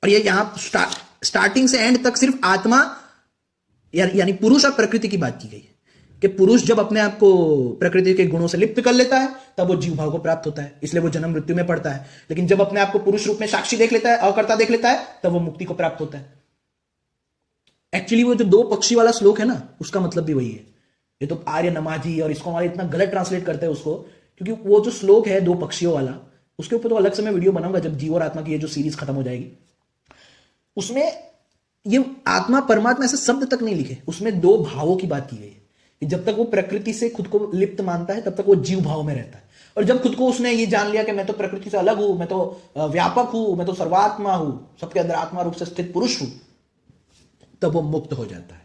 और ये यहां स्टार्टिंग से एंड तक सिर्फ आत्मा यानी पुरुष और प्रकृति की बात की गई है कि पुरुष जब अपने आप को प्रकृति के गुणों से लिप्त कर लेता है तब वो जीव भाव को प्राप्त होता है, इसलिए वो जन्म मृत्यु में पड़ता है। लेकिन जब अपने आप को पुरुष रूप में साक्षी देख लेता है, अकर्ता देख लेता है, तब वो मुक्ति को प्राप्त होता है। एक्चुअली वो जो दो पक्षी वाला श्लोक है ना, उसका मतलब भी वही है। ये तो आर्य नमाजी और इसको हमारे इतना गलत ट्रांसलेट करते हैं उसको, क्योंकि वो जो श्लोक है दो पक्षियों वाला, उसके ऊपर तो अलग से मैं वीडियो बनाऊंगा जब जीव और आत्मा की ये जो सीरीज खत्म हो जाएगी। उसमें ये आत्मा परमात्मा ऐसे शब्द तक नहीं लिखे, उसमें दो भावों की बात की गई है कि जब तक वो प्रकृति से खुद को लिप्त मानता है तब तक वो जीव भाव में रहता है, और जब खुद को उसने ये जान लिया कि मैं तो प्रकृति से अलग हूं, मैं तो व्यापक हूं, मैं तो सर्वात्मा हूं, सबके अंदर आत्मा रूप से स्थित पुरुष हूं, तब वो मुक्त हो जाता है।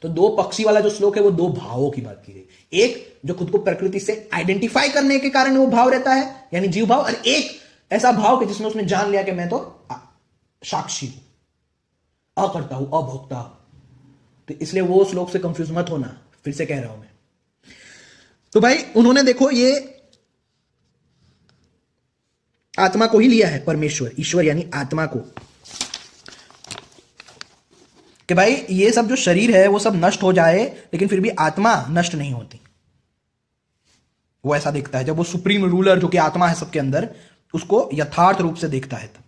तो दो पक्षी वाला जो श्लोक है वो दो भावों की बात की गई। एक जो खुद को प्रकृति से आइडेंटिफाई करने के कारण वो भाव रहता है यानी जीव भाव, और एक ऐसा भाव कि जिसमें उसने जान लिया कि मैं तो साक्षी हूं, अकर्ता हूं, अभोक्ता हूं। तो इसलिए वो श्लोक से कंफ्यूज मत होना, फिर से कह रहा हूं मैं। तो भाई उन्होंने देखो ये आत्मा को ही लिया है, परमेश्वर ईश्वर यानी आत्मा को, कि भाई ये सब जो शरीर है वो सब नष्ट हो जाए लेकिन फिर भी आत्मा नष्ट नहीं होती। वो ऐसा देखता है जब वो सुप्रीम रूलर जो कि आत्मा है सबके अंदर, उसको यथार्थ रूप से देखता है तब।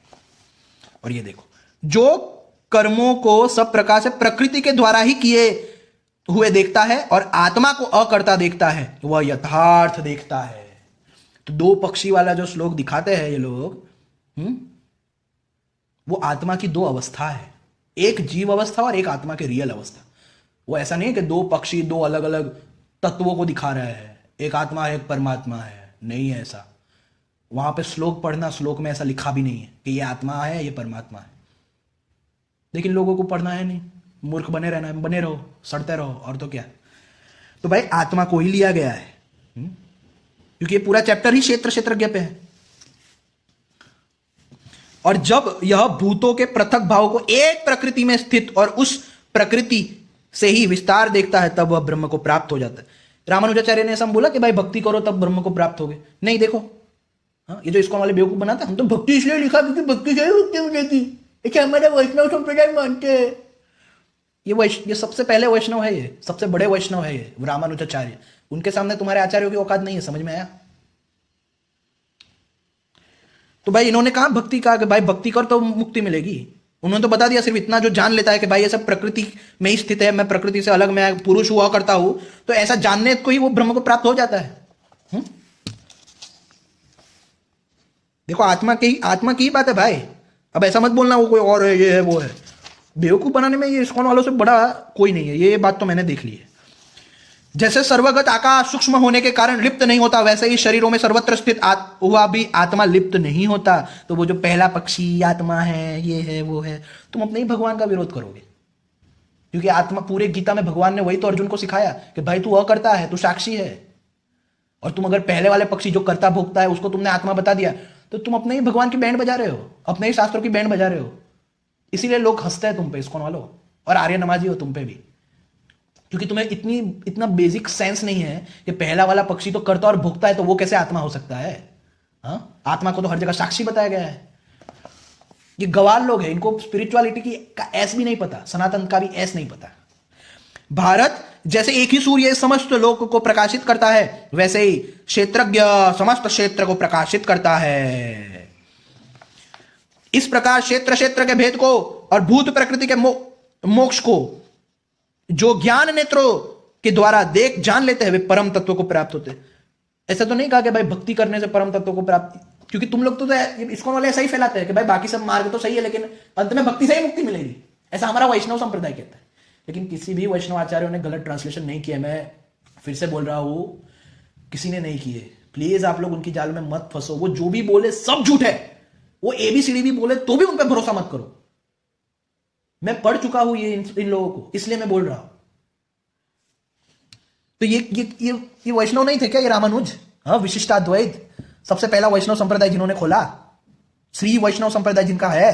और ये देखो, जो कर्मों को सब प्रकार से प्रकृति के द्वारा ही किए हुए देखता है और आत्मा को अकर्ता देखता है, वह यथार्थ देखता है। तो दो पक्षी वाला जो श्लोक दिखाते हैं ये लोग, वो आत्मा की दो अवस्था है, एक जीव अवस्था और एक आत्मा की रियल अवस्था। वो ऐसा नहीं है कि दो पक्षी दो अलग अलग तत्वों को दिखा रहा है, एक आत्मा है एक परमात्मा है, नहीं है ऐसा। वहां पे श्लोक पढ़ना, श्लोक में ऐसा लिखा भी नहीं है कि ये आत्मा है ये परमात्मा है, लेकिन लोगों को पढ़ना है नहीं, मूर्ख बने रहना है, बने रहो, सड़ते रहो, और तो क्या। तो भाई आत्मा को ही लिया गया है, क्योंकि ये पूरा चैप्टर ही क्षेत्र क्षेत्रज्ञ पे है। और जब यह भूतों के पृथक भाव को एक प्रकृति में स्थित और उस प्रकृति से ही विस्तार देखता है, तब वह ब्रह्म को प्राप्त हो जाता है। रामानुजाचार्य ने ऐसा बोला कि भाई भक्ति करो तब ब्रह्म को प्राप्त होगे, नहीं। देखो हाँ, ये जो इसको वाले बेवकूफ बनाता है, हम तो भक्ति इसलिए लिखा क्योंकि भक्ति से ही मुक्ति मिलेगी, क्या हमारे वैष्णव संप्रदाय मानते हैं। ये सबसे पहले वैष्णव है, ये सबसे बड़े वैष्णव है ये रामानुजाचार्य। उनके सामने तुम्हारे आचार्यों की औकात नहीं है, समझ में आया। तो भाई इन्होंने कहा भक्ति का, कि भाई भक्ति कर तो मुक्ति मिलेगी। उन्होंने तो बता दिया, सिर्फ इतना जो जान लेता है कि भाई ये सब प्रकृति में ही स्थित है, मैं प्रकृति से अलग, मैं पुरुष हुआ करता हूं, तो ऐसा जानने को ही वो ब्रह्म को प्राप्त हो जाता है। देखो आत्मा की ही बात है भाई। अब ऐसा मत बोलना वो कोई और है, ये है वो है। बेवकूफ बनाने में ये इस्कॉन वालों से बड़ा कोई नहीं है, ये बात तो मैंने देख ली है। जैसे सर्वगत आकाश सूक्ष्म होने के कारण लिप्त नहीं होता, वैसे ही शरीरों में सर्वत्र स्थित हुआ भी आत्मा लिप्त नहीं होता। तो वो जो पहला पक्षी आत्मा है, ये है वो है, तुम अपने ही भगवान का विरोध करोगे, क्योंकि आत्मा पूरे गीता में भगवान ने वही तो अर्जुन को सिखाया कि भाई तू अकर्ता है, तू साक्षी है। और तुम अगर पहले वाले पक्षी जो कर्ता भोगता है उसको तुमने आत्मा बता दिया, तो तुम अपने ही भगवान की बैंड बजा रहे हो, अपने ही शास्त्रों की बैंड बजा रहे हो। इसीलिए लोग हंसते हैं तुम पे, इस्कॉन वालों, और आर्य नमाजी हो तुम पे भी, क्योंकि तुम्हें इतना बेसिक सेंस नहीं है कि पहला वाला पक्षी तो करता और भोगता है, तो वो कैसे आत्मा हो सकता है। हाँ, आत्मा को तो हर जगह साक्षी बताया गया है। ये गवार लोग हैं, इनको स्पिरिचुअलिटी की का एस भी नहीं पता, सनातन का भी एस नहीं पता। भारत जैसे एक ही सूर्य समस्त लोक को प्रकाशित करता है, वैसे ही क्षेत्रज्ञ समस्त क्षेत्र को प्रकाशित करता है। इस प्रकार क्षेत्र क्षेत्र के भेद को और भूत प्रकृति के मोक्ष को जो ज्ञान नेत्रों के द्वारा देख जान लेते हैं, वे परम तत्व को प्राप्त होते हैं। ऐसा तो नहीं कहा कि भाई भक्ति करने से परम तत्व को प्राप्त, क्योंकि तुम लोग तो इसको वाले ऐसा ही फैलाते हैं कि भाई बाकी सब मार्ग तो सही है लेकिन अंत में भक्ति से ही मुक्ति मिलेगी, ऐसा हमारा वैष्णव संप्रदाय कहता है। लेकिन किसी भी वैष्णव आचार्यों ने गलत ट्रांसलेशन नहीं किया, मैं फिर से बोल रहा हूं, किसी ने नहीं किए। प्लीज आप लोग उनकी जाल में मत फंसो। वो जो भी बोले सब झूठ है। वो एबीसीडी भी बोले तो भी उन पर भरोसा मत करो। मैं पढ़ चुका हूं ये इन लोगों को, इसलिए मैं बोल रहा हूं। तो ये वैष्णव नहीं थे क्या, ये रामानुज? हाँ, विशिष्टाद्वैत सबसे पहला वैष्णव संप्रदाय जिन्होंने खोला, श्री वैष्णव संप्रदाय जिनका है।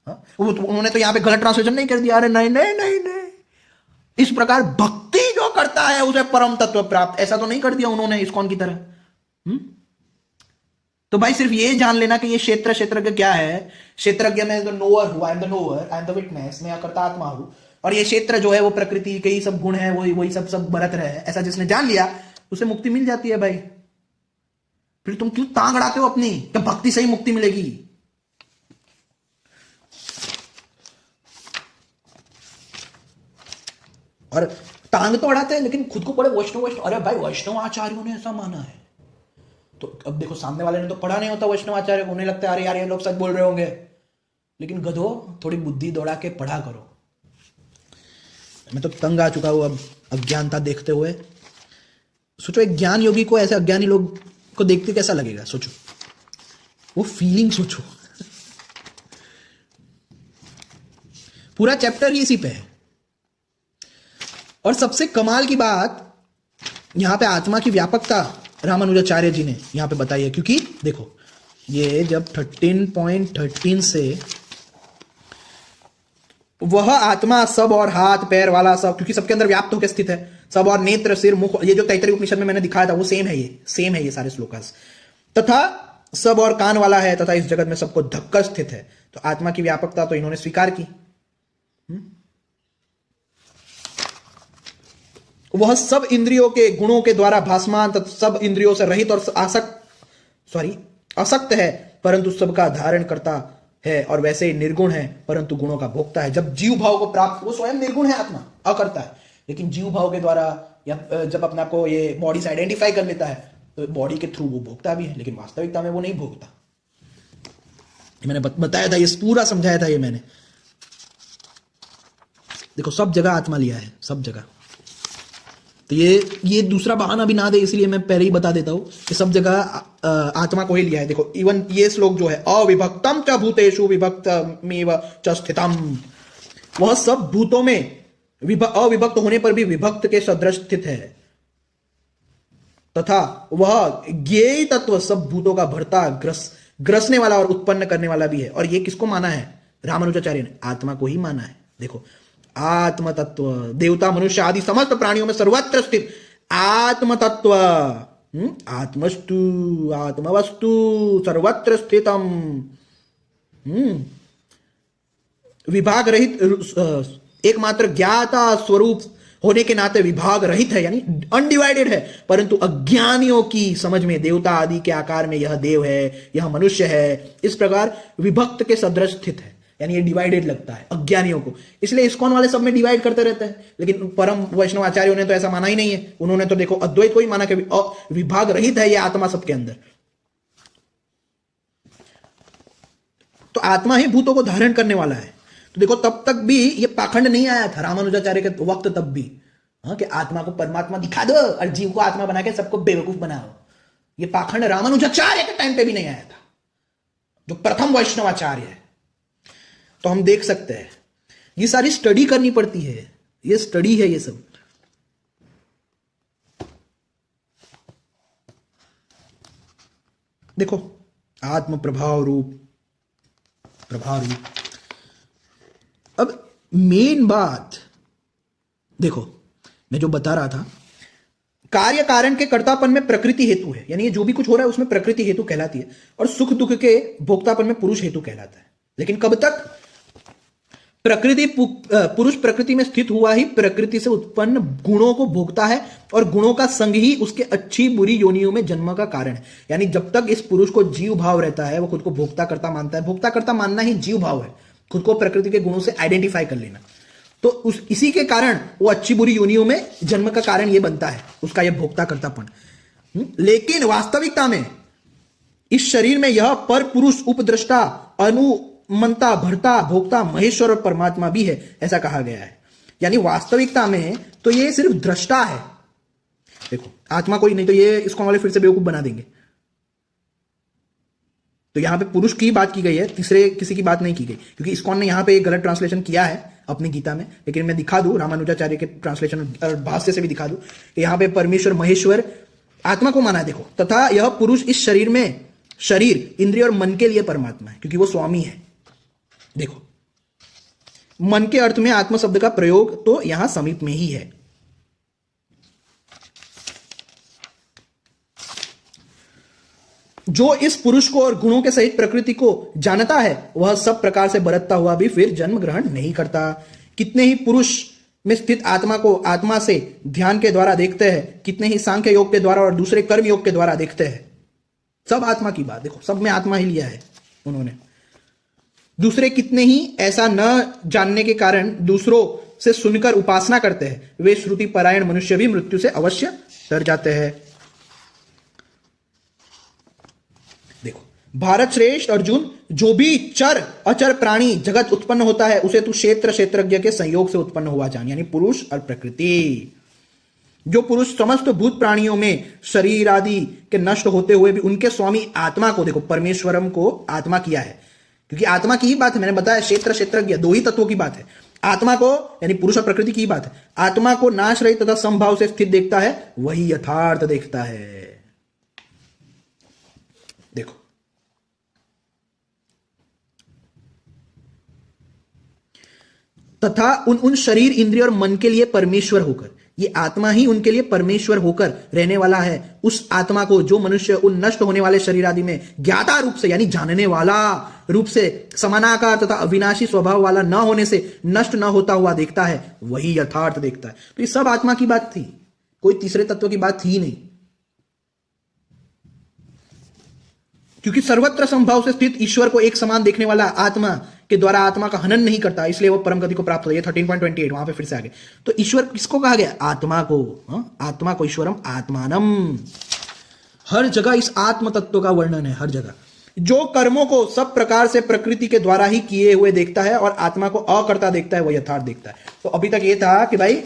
हाँ? उन्होंने तो यहां पे गलत ट्रांसलेशन नहीं कर दिया, अरे नहीं नहीं नहीं नहीं, इस प्रकार भक्ति जो करता है उसे परम तत्व प्राप्त, ऐसा तो नहीं कर दिया उन्होंने इस्कॉन की तरह। तो भाई सिर्फ ये जान लेना कि ये क्षेत्र क्या है। क्षेत्रज्ञ में नोअर हूं, आई am the knower, I am the witness, मैं अकर्ता आत्मा हूं। और ये क्षेत्र जो है वो प्रकृति के ही सब गुण है, वही सब बरत रहे हैं, ऐसा जिसने जान लिया उसे मुक्ति मिल जाती है भाई। फिर तुम क्यों टांग अड़ाते हो अपनी, तो भक्ति से ही मुक्ति मिलेगी। और टांग तो अड़ाते हैं लेकिन खुद को बड़े वैष्णव वैष्णव, अरे भाई वैष्णव आचार्यों ने ऐसा माना है। तो अब देखो, सामने वाले ने तो पढ़ा नहीं होता वैष्णव आचार्य, उन्हें लगता है अरे यार ये लोग सच बोल रहे होंगे। लेकिन गधो, थोड़ी बुद्धि दौड़ा के पढ़ा करो। मैं तो तंग आ चुका हूं अब अज्ञानता देखते हुए। सोचो एक ज्ञान योगी को ऐसे अज्ञानी लोग को देखते कैसा लगेगा, सोचो वो फीलिंग सोचो। पूरा चैप्टर ही इसी पे है। और सबसे कमाल की बात यहां पे आत्मा की व्यापकता रामानुजाचार्य जी ने यहां पे बताई है। क्योंकि देखो, ये जब 13.13 से वह आत्मा सब और हाथ पैर वाला सब, क्योंकि सबके अंदर व्याप्त होकर स्थित है, सब और नेत्र सिर मुख, ये जो तैतरीय उपनिषद में मैंने दिखाया था वो सेम है, ये सारे श्लोकास, तथा सब और कान वाला है, तथा इस जगत में सबको धक्कर स्थित है। तो आत्मा की व्यापकता तो इन्होंने स्वीकार की। वह सब इंद्रियों के गुणों के द्वारा भासमान तथा सब इंद्रियों से रहित और असक्त है, परंतु सबका धारण करता है, और वैसे ही निर्गुण है परंतु गुणों का भोगता है। जब जीव भाव को प्राप्त, वो स्वयं निर्गुण है आत्मा, अकर्ता है, लेकिन जीव भाव के द्वारा या जब अपने आप को ये बॉडी से आइडेंटिफाई कर लेता है तो बॉडी के थ्रू वो भोगता भी है, लेकिन वास्तविकता में वो नहीं भोगता। मैंने बताया था, ये पूरा समझाया था ये मैंने। देखो सब जगह आत्मा लिया है, सब जगह। तो ये दूसरा बहाना भी ना दे, इसलिए मैं पहले ही बता देता हूं कि सब जगह आत्मा को ही लिया है। देखो इवन ये श्लोक जो है, अविभक्तम च भूतेषु विभक्तमेव च स्थितम, वह सब भूतों में अविभक्त होने पर भी विभक्त के सदृश स्थित है, तथा वह ज्ञेय तत्व सब भूतों का भरता ग्रसने वाला और उत्पन्न करने वाला भी है। और ये किसको माना है रामानुजाचार्य ने? आत्मा को ही माना है। देखो आत्म तत्व, देवता मनुष्य आदि समस्त प्राणियों में सर्वत्र स्थित आत्म तत्व, आत्मस्तु आत्मवस्तु सर्वत्र स्थितम, विभाग रहित एकमात्र ज्ञाता स्वरूप होने के नाते विभाग रहित है, यानी अनडिवाइडेड है। परंतु अज्ञानियों की समझ में देवता आदि के आकार में यह देव है, यह मनुष्य है, इस प्रकार विभक्त के सदृश स्थित है, यानी ये डिवाइडेड लगता है अज्ञानियों को। इसलिए इस्कॉन वाले सब में डिवाइड करते रहते हैं, लेकिन परम वैष्णव आचार्यों ने तो ऐसा माना ही नहीं है। उन्होंने तो देखो अद्वैत को ही माना कि विभाग रहित है ये आत्मा सबके अंदर। तो आत्मा ही भूतों को धारण करने वाला है। तो देखो तब तक भी ये पाखंड नहीं आया था रामानुजाचार्य के वक्त, तब भी कि आत्मा को परमात्मा दिखा दो और जीव को आत्मा बना के सबको बेवकूफ बनाओ। ये पाखंड रामानुजाचार्य के टाइम पे भी नहीं आया था, जो प्रथम वैष्णवाचार्य है। तो हम देख सकते हैं ये सारी स्टडी करनी पड़ती है, ये स्टडी है ये सब। देखो आत्म प्रभाव रूप। अब मेन बात देखो, मैं जो बता रहा था, कार्य कारण के कर्तापन में प्रकृति हेतु है, यानी ये जो भी कुछ हो रहा है उसमें प्रकृति हेतु कहलाती है, और सुख दुख के भोक्तापन में पुरुष हेतु कहलाता है। लेकिन कब तक? पुरुष प्रकृति में स्थित हुआ ही प्रकृति से उत्पन्न गुणों को भोगता है, और गुणों का संग ही उसके अच्छी बुरी योनियों में जन्म का कारण है। यानी जब तक इस पुरुष को जीव भाव रहता है, वो खुद को भोक्ता करता मानता है। भोक्ता करता मानना ही जीव भाव है, खुद को प्रकृति के गुणों से आइडेंटिफाई कर लेना। तो इसी के कारण वो अच्छी बुरी योनियों में जन्म का कारण ये बनता है, उसका यह भोक्ता करतापन। लेकिन वास्तविकता में इस शरीर में यह पर पुरुष उपद्रष्टा अनुमंता भरता भोक्ता महेश्वर और परमात्मा भी है, ऐसा कहा गया है। यानी वास्तविकता में तो ये सिर्फ दृष्टा है, देखो आत्मा कोई नहीं, तो ये इसको वाले फिर से बेवकूफ बना देंगे। तो यहां पे पुरुष की बात की गई है, तीसरे किसी की बात नहीं की गई, क्योंकि इस्कॉन ने यहां पे एक गलत ट्रांसलेशन किया है अपनी गीता में। लेकिन मैं दिखा दूं रामानुजाचार्य के ट्रांसलेशन और भाष्य से भी दिखा दूं कि यहां पे परमेश्वर महेश्वर आत्मा को माना है। देखो, तथा यह पुरुष इस शरीर में, शरीर इंद्रिय और मन के लिए परमात्मा है, क्योंकि वो स्वामी है। देखो, मन के अर्थ में आत्मा शब्द का प्रयोग तो यहां समीप में ही है। जो इस पुरुष को और गुणों के सहित प्रकृति को जानता है वह सब प्रकार से बरतता हुआ भी फिर जन्म ग्रहण नहीं करता। कितने ही पुरुष में स्थित आत्मा को आत्मा से ध्यान के द्वारा देखते हैं, कितने ही सांख्य योग के द्वारा और दूसरे कर्म योग के द्वारा देखते हैं। सब आत्मा की बात, देखो सब में आत्मा ही लिया है उन्होंने। दूसरे कितने ही ऐसा न जानने के कारण दूसरों से सुनकर उपासना करते हैं, वे श्रुति परायण मनुष्य भी मृत्यु से अवश्य डर जाते हैं। देखो, भारत श्रेष्ठ अर्जुन, जो भी चर अचर प्राणी जगत उत्पन्न होता है उसे तू क्षेत्र क्षेत्रज्ञ के संयोग से उत्पन्न हुआ जान, यानी पुरुष और प्रकृति। जो पुरुष समस्त भूत प्राणियों में शरीर आदि के नष्ट होते हुए भी उनके स्वामी आत्मा को, देखो परमेश्वरम को आत्मा किया है, क्योंकि आत्मा की ही बात है, मैंने बताया क्षेत्र क्षेत्रज्ञ दो ही तत्वों की बात है। आत्मा को यानी पुरुष और प्रकृति की बात है। आत्मा को नाश रहित तथा समभाव से स्थित देखता है, वही यथार्थ देखता है। देखो, तथा उन शरीर इंद्रिय और मन के लिए परमेश्वर होकर, ये आत्मा ही उनके लिए परमेश्वर होकर रहने वाला है। उस आत्मा को जो मनुष्य उन नष्ट होने वाले शरीर आदि में ज्ञाता रूप से यानी जानने वाला रूप से समानाकार तथा अविनाशी स्वभाव वाला न होने से नष्ट न होता हुआ देखता है, वही यथार्थ देखता है। तो ये सब आत्मा की बात थी, कोई तीसरे तत्व की बात थी नहीं, क्योंकि सर्वत्र संभाव से स्थित ईश्वर को एक समान देखने वाला आत्मा के द्वारा आत्मा का हनन नहीं करता, इसलिए वो परम गति को प्राप्त होता है। 13.28 वहां पे फिर से आगे। तो ईश्वर किसको कहा गया? आत्मा को। आत्मा को ईश्वरम आत्मानम। हर जगह इस आत्म तत्व का वर्णन है, हर जगह। जो कर्मों को सब प्रकार से प्रकृति के द्वारा ही किए हुए देखता है और आत्मा को अकर्ता देखता है, वह यथार्थ देखता है। तो अभी तक ये था कि भाई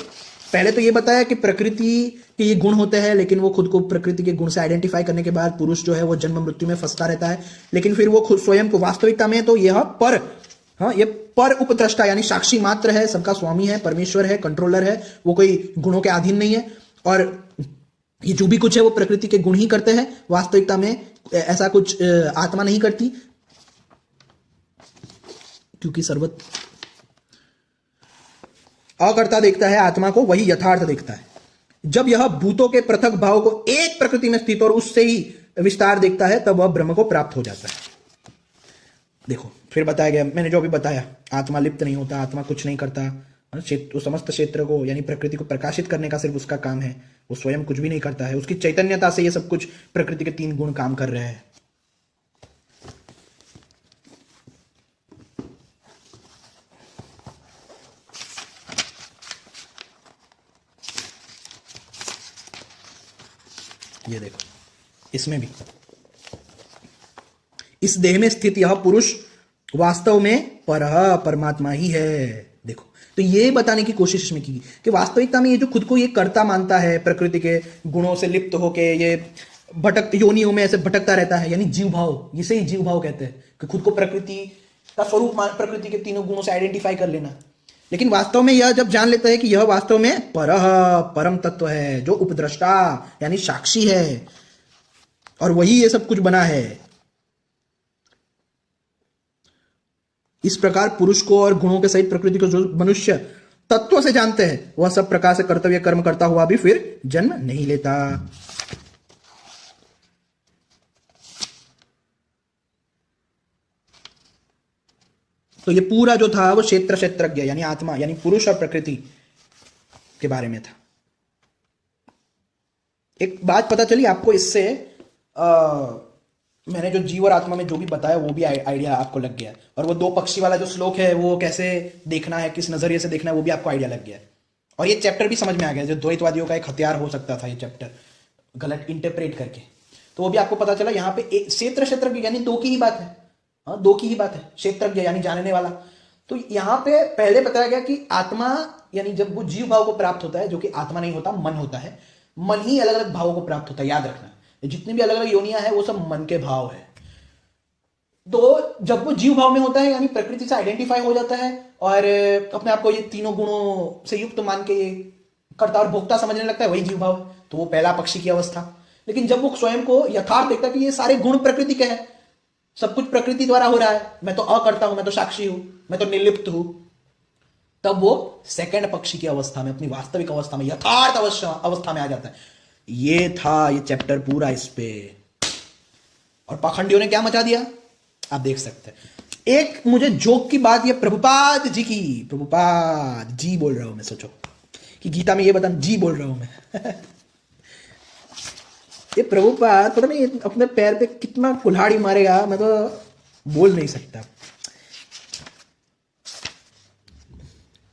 पहले तो ये बताया कि प्रकृति के ये गुण होते हैं, लेकिन वो खुद को प्रकृति के गुण से आइडेंटिफाई करने के बाद पुरुष जो है वो जन्म मृत्यु में फंसता रहता है। लेकिन फिर वो खुद स्वयं को वास्तविकता में तो यह पर, ये पर उपद्रष्टा यानी साक्षी मात्र है, सबका स्वामी है, परमेश्वर है, कंट्रोलर है, वो कोई गुणों के अधीन नहीं है। और ये जो भी कुछ है वो प्रकृति के गुण ही करते हैं, वास्तविकता में ऐसा कुछ आत्मा नहीं करती, क्योंकि सर्वत्र अकर्ता देखता है आत्मा को, वही यथार्थ देखता है। जब यह भूतों के पृथक भाव को एक प्रकृति में स्थित और उससे ही विस्तार देखता है, तब वह ब्रह्म को प्राप्त हो जाता है। देखो फिर बताया गया, मैंने जो अभी बताया, आत्मा लिप्त नहीं होता, आत्मा कुछ नहीं करता, समस्त क्षेत्र को यानी प्रकृति को प्रकाशित करने का सिर्फ उसका काम है, वो स्वयं कुछ भी नहीं करता है, उसकी चैतन्यता से ये सब कुछ प्रकृति के 3 गुण काम कर रहे हैं। ये देखो, इसमें भी इस देह में स्थित यह पुरुष वास्तव में परमात्मा ही है। देखो, तो ये बताने की कोशिश इसमें की कि वास्तविकता में ये जो खुद को ये कर्ता मानता है, प्रकृति के गुणों से लिप्त होके ये भटक योनियों में ऐसे भटकता रहता है, यानी जीव भाव, इसे ही जीव भाव कहते हैं कि खुद को प्रकृति का स्वरूप प्रकृति के 3 गुणों से आइडेंटिफाई कर लेना। लेकिन वास्तव में यह जब जान लेता है कि यह वास्तव में परम तत्व है, जो उपद्रष्टा यानी साक्षी है, और वही ये सब कुछ बना है। इस प्रकार पुरुष को और गुणों के सहित प्रकृति को जो मनुष्य तत्व से जानते हैं, वह सब प्रकार से कर्तव्य कर्म करता हुआ भी फिर जन्म नहीं लेता। तो ये पूरा जो था वो क्षेत्र क्षेत्रज्ञ यानी आत्मा यानी पुरुष और प्रकृति के बारे में था। एक बात पता चली आपको इससे, मैंने जो जीव और आत्मा में जो भी बताया वो भी आइडिया आपको लग गया है, और वो 2 पक्षी वाला जो श्लोक है वो कैसे देखना है, किस नजरिए से देखना है, वो भी आपको आइडिया लग गया है। और ये चैप्टर भी समझ में आ गया, जो द्वैतवादियों का एक हथियार हो सकता था ये चैप्टर गलत इंटरप्रेट करके, तो वो भी आपको पता चला। यहाँ पे क्षेत्र क्षेत्रज्ञ यानी 2 की ही बात है, 2 की ही बात है, क्षेत्रज्ञ यानी जानने वाला। तो यहाँ पे पहले बताया गया कि आत्मा यानी जब वो जीव भाव को प्राप्त होता है, जो कि आत्मा नहीं होता, मन होता है, मन ही अलग अलग भावों को प्राप्त होता है, याद रखना। ये जितनी भी अलग अलग योनियां हैं वो सब मन के भाव है। तो जब वो जीव भाव में होता है यानी प्रकृति से आइडेंटिफाई हो जाता है और अपने आप को ये तीनों गुणों से युक्त मान के ये कर्ता और भोक्ता समझने लगता है, वही जीव भाव। तो वो पहला पक्षी की अवस्था। लेकिन जब वो स्वयं को यथार्थ देखता है कि ये सारे गुण प्रकृति के हैं, सब कुछ प्रकृति द्वारा हो रहा है, मैं तो अकर्ता हूं, मैं तो साक्षी हूं, मैं तो निर्लिप्त हूं, तब वो सेकंड पक्षी की अवस्था में, अपनी वास्तविक अवस्था में, यथार्थ अवस्था में आ जाता है। ये था ये चैप्टर पूरा इस पे। और पाखंडियों ने क्या मचा दिया आप देख सकते हैं। एक मुझे जोक की बात ये प्रभुपाद जी की, प्रभुपाद जी बोल रहा हूं मैं, सोचो कि गीता में ये बता जी बोल रहा हूं मैं ये प्रभुपाद पता नहीं अपने पैर पे कितना कुल्हाड़ी मारेगा, मैं तो बोल नहीं सकता।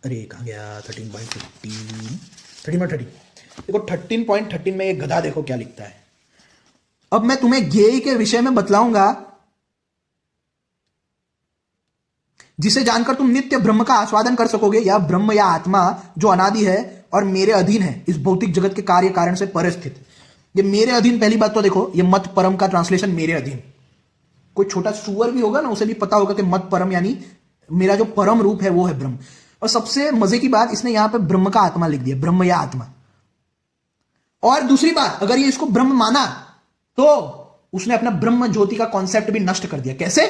अरे कहाँ गया 13.15 13.13 देखो 13.13 में ये गधा देखो क्या लिखता है। अब मैं तुम्हें ज्ञेय के विषय में बतलाऊंगा जिसे जानकर तुम नित्य ब्रह्म का आस्वादन कर सकोगे। या ब्रह्म या आत्मा जो अनादि है और मेरे अधीन है, इस भौतिक जगत के कार्य कारण से परे स्थित। ये मेरे अधीन, पहली बात तो देखो ये मत परम का ट्रांसलेशन मेरे अधीन। कोई छोटा सुअर भी होगा ना उसे भी पता होगा कि मत परम यानी मेरा जो परम रूप है वो है ब्रह्म। और सबसे मजे की बात इसने यहां पे ब्रह्म का आत्मा लिख दिया, ब्रह्म या आत्मा। और दूसरी बात, अगर ये इसको ब्रह्म माना तो उसने अपना ब्रह्म ज्योति का कॉन्सेप्ट भी नष्ट कर दिया। कैसे?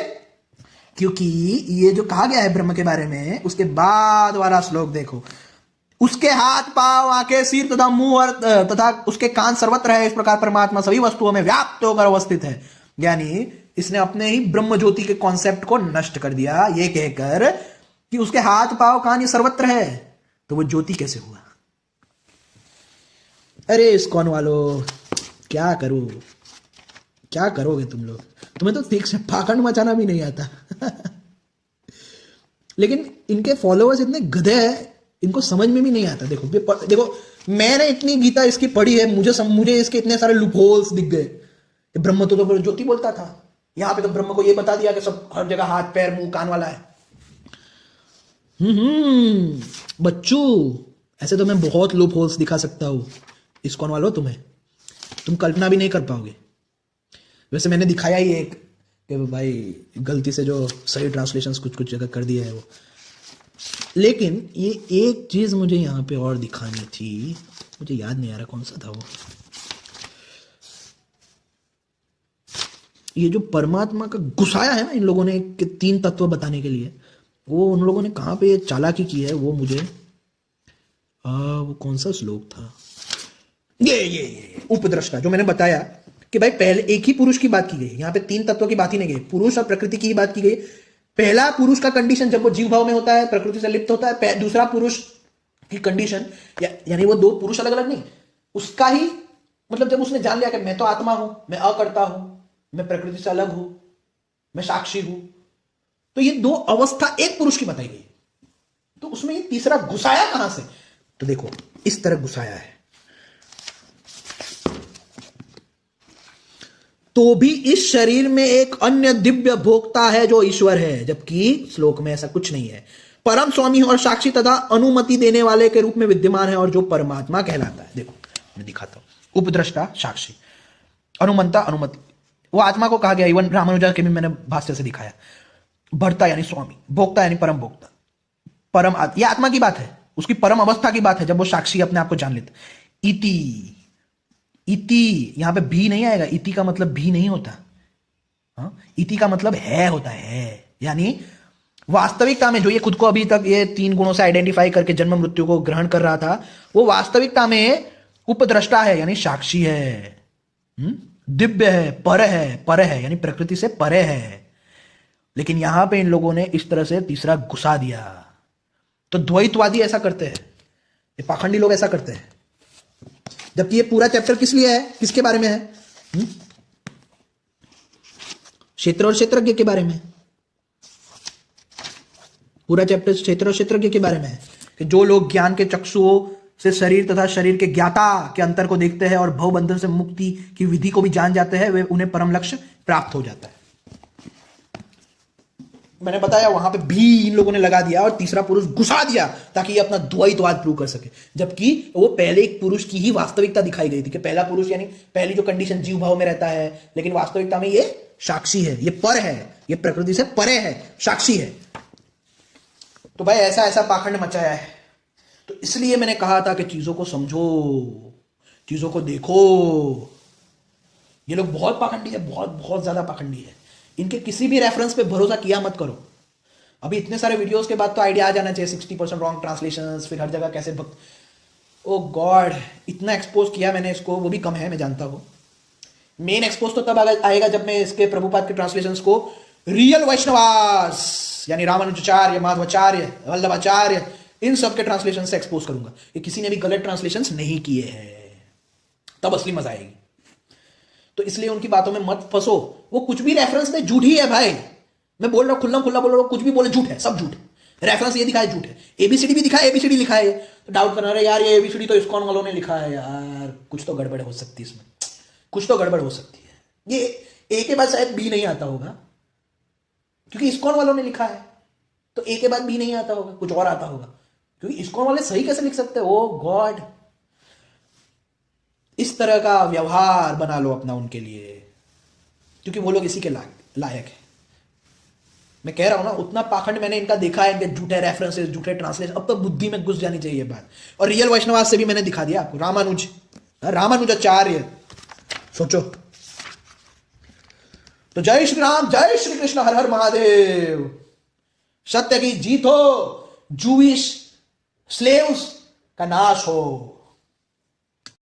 क्योंकि ये जो कहा गया है ब्रह्म के बारे में, उसके बाद वाला श्लोक देखो, उसके हाथ पांव आंखें सिर तथा मुंह और तथा उसके कान सर्वत्र है, इस प्रकार परमात्मा सभी वस्तुओं में व्याप्त होकर अवस्थित है। यानी इसने अपने ही ब्रह्म ज्योति के कॉन्सेप्ट को नष्ट कर दिया ये कहकर कि उसके हाथ पांव कान ये सर्वत्र है, तो वो ज्योति कैसे हुआ? अरे इस्कॉन वालों क्या करो, क्या करोगे तुम लोग? तुम्हें तो ठीक से पाखंड मचाना भी नहीं आता लेकिन इनके फॉलोअर्स इतने गधे हैं, इनको समझ में भी नहीं आता। देखो देखो मैंने इतनी गीता इसकी पढ़ी है, मुझे इसके इतने सारे लूपहोल्स दिख गए। ब्रह्म तो ज्योति बोलता था, यहां पे तो ब्रह्म को ये बता दिया कि सब हर जगह हाथ पैर मुंह कान वाला है। बच्चों ऐसे तो मैं बहुत लूपहोल्स दिखा सकता हूं इस्कॉन वालों, तुम कल्पना भी नहीं कर पाओगे। वैसे मैंने दिखाया ही एक कि भाई गलती से जो सही ट्रांसलेशंस कुछ जगह कर दिया है वो। लेकिन ये एक चीज मुझे यहां पे और दिखानी थी, मुझे याद नहीं आ रहा कौन सा था वो। ये जो परमात्मा का घुसाया है ना इन लोगों ने कि 3 तत्व बताने के लिए, वो उन लोगों ने कहां पे चालाकी की है वो मुझे वो कौन सा श्लोक था, ये उपद्रष्टा, जो मैंने बताया कि भाई पहले एक ही पुरुष की बात की गई, यहाँ पे 3 तत्वों की बात ही नहीं गई, पुरुष और प्रकृति की ही बात की गई। पहला पुरुष का कंडीशन जब वो जीव भाव में होता है, प्रकृति से लिप्त होता है। दूसरा पुरुष की कंडीशन यानी वो 2 पुरुष अलग अलग नहीं, उसका ही मतलब जब उसने जान लिया कि मैं तो आत्मा हूं, मैं अकर्ता हूं, मैं प्रकृति से अलग हूं, मैं साक्षी हूं, तो ये 2 अवस्था एक पुरुष की बताई गई। तो उसमें ये तीसरा घुसाया कहां से? तो देखो इस तरह घुसाया है। तो भी इस शरीर में एक अन्य दिव्य भोक्ता है जो ईश्वर है, जबकि श्लोक में ऐसा कुछ नहीं है। परम स्वामी और साक्षी तथा अनुमति देने वाले के रूप में विद्यमान है और जो परमात्मा कहलाता है। देखो मैं दिखाता हूं, उपद्रष्टा, साक्षी, अनुमंता, अनुमति, वो आत्मा को कहा गया। इवन रामानुजा के भी मैंने भाष्य से दिखाया। भर्ता यानी स्वामी, भोक्ता यानी परम भोक्ता, परम ये आत्मा की बात है, उसकी परम अवस्था की बात है जब वो साक्षी अपने आप को जान लेता। इति, इति यहां पे भी नहीं आएगा, इति का मतलब भी नहीं होता। हाँ? इति का मतलब है होता है, यानी वास्तविकता में जो ये खुद को अभी तक ये 3 गुणों से आइडेंटिफाई करके जन्म मृत्यु को ग्रहण कर रहा था, वो वास्तविकता में उपद्रष्टा है यानी साक्षी है, दिव्य है, पर है यानी प्रकृति से परे है। लेकिन यहां पे इन लोगों ने इस तरह से तीसरा घुसा दिया। तो द्वैतवादी ऐसा करते हैं, ये पाखंडी लोग ऐसा करते हैं। जबकि ये पूरा चैप्टर किस लिए है, किसके बारे में है? क्षेत्र और क्षेत्रज्ञ के बारे में। पूरा चैप्टर क्षेत्र और क्षेत्रज्ञ के बारे में है कि जो लोग ज्ञान के चक्षुओं से शरीर तथा शरीर के ज्ञाता के अंतर को देखते हैं और भवबंधन से मुक्ति की विधि को भी जान जाते हैं, वे उन्हें परम लक्ष्य प्राप्त हो जाता है। मैंने बताया वहां पे भी इन लोगों ने लगा दिया और तीसरा पुरुष घुसा दिया ताकि ये अपना द्वैतवाद प्रूव कर सके, जबकि वो पहले एक पुरुष की ही वास्तविकता दिखाई गई थी कि पहला पुरुष यानी पहली जो कंडीशन जीव भाव में रहता है, लेकिन वास्तविकता में ये साक्षी है, ये पर है, ये प्रकृति से परे है, साक्षी है। तो भाई ऐसा ऐसा पाखंड मचाया है। तो इसलिए मैंने कहा था कि चीजों को समझो, चीजों को देखो। ये लोग बहुत पाखंडी है, बहुत बहुत ज्यादा पाखंडी है। इनके किसी भी रेफरेंस पे भरोसा किया मत करो। अभी इतने सारे वीडियोस के बाद तो आइडिया आ जाना चाहिए 60% रॉन्ग ट्रांसलेशंस, फिर हर जगह कैसे भक्त, ओ गॉड, इतना एक्सपोज किया मैंने इसको, वो भी कम है, मैं जानता हूं। मेन एक्सपोज तो तब आएगा जब मैं इसके प्रभुपाद के ट्रांसलेशंस को रियल वैष्णवास यानी रामानुजाचार्य, माधवाचार्य, वल्लभाचार्य, इन सब के ट्रांसलेशन से एक्सपोज करूंगा कि किसी ने भी गलत ट्रांसलेशंस नहीं किए हैं, तब असली मजा आएगी। तो इसलिए उनकी बातों में मत फंसो, वो कुछ भी रेफरेंस में झूठ ही है भाई। मैं बोल रहा हूं, खुल्ला खुल्ला बोल रहा हूं, कुछ भी बोले झूठ है, सब झूठ है। रेफरेंस ये दिखाए झूठ है, एबीसीडी भी दिखाए, एबीसीडी लिखा है, तो डाउट करना रहे यार ये एबीसीडी तो इस्कॉन वालों ने लिखा है यार, कुछ तो गड़बड़ हो सकती है इसमें, कुछ तो गड़बड़ हो सकती है। ये ए के बाद शायद बी नहीं आता होगा क्योंकि इस्कॉन वालों ने लिखा है, तो ए के बाद बी नहीं आता होगा, कुछ और आता होगा, क्योंकि इस्कॉन वाले सही कैसे लिख सकते हैं? ओ गॉड, इस तरह का व्यवहार बना लो अपना उनके लिए, क्योंकि वो लोग इसी के लायक है। मैं कह रहा हूं ना, उतना पाखंड मैंने इनका देखा है, इनके झूठे रेफरेंसेस, झूठे ट्रांसलेशन, अब तो बुद्धि में घुस जानी चाहिए बात। और रियल वैष्णवास से भी मैंने दिखा दिया आपको, रामानुजाचार्य, सोचो। तो जय श्री राम, जय श्री कृष्ण, हर हर महादेव। सत्य की जीत हो, जूइश स्लेव्स का नाश हो।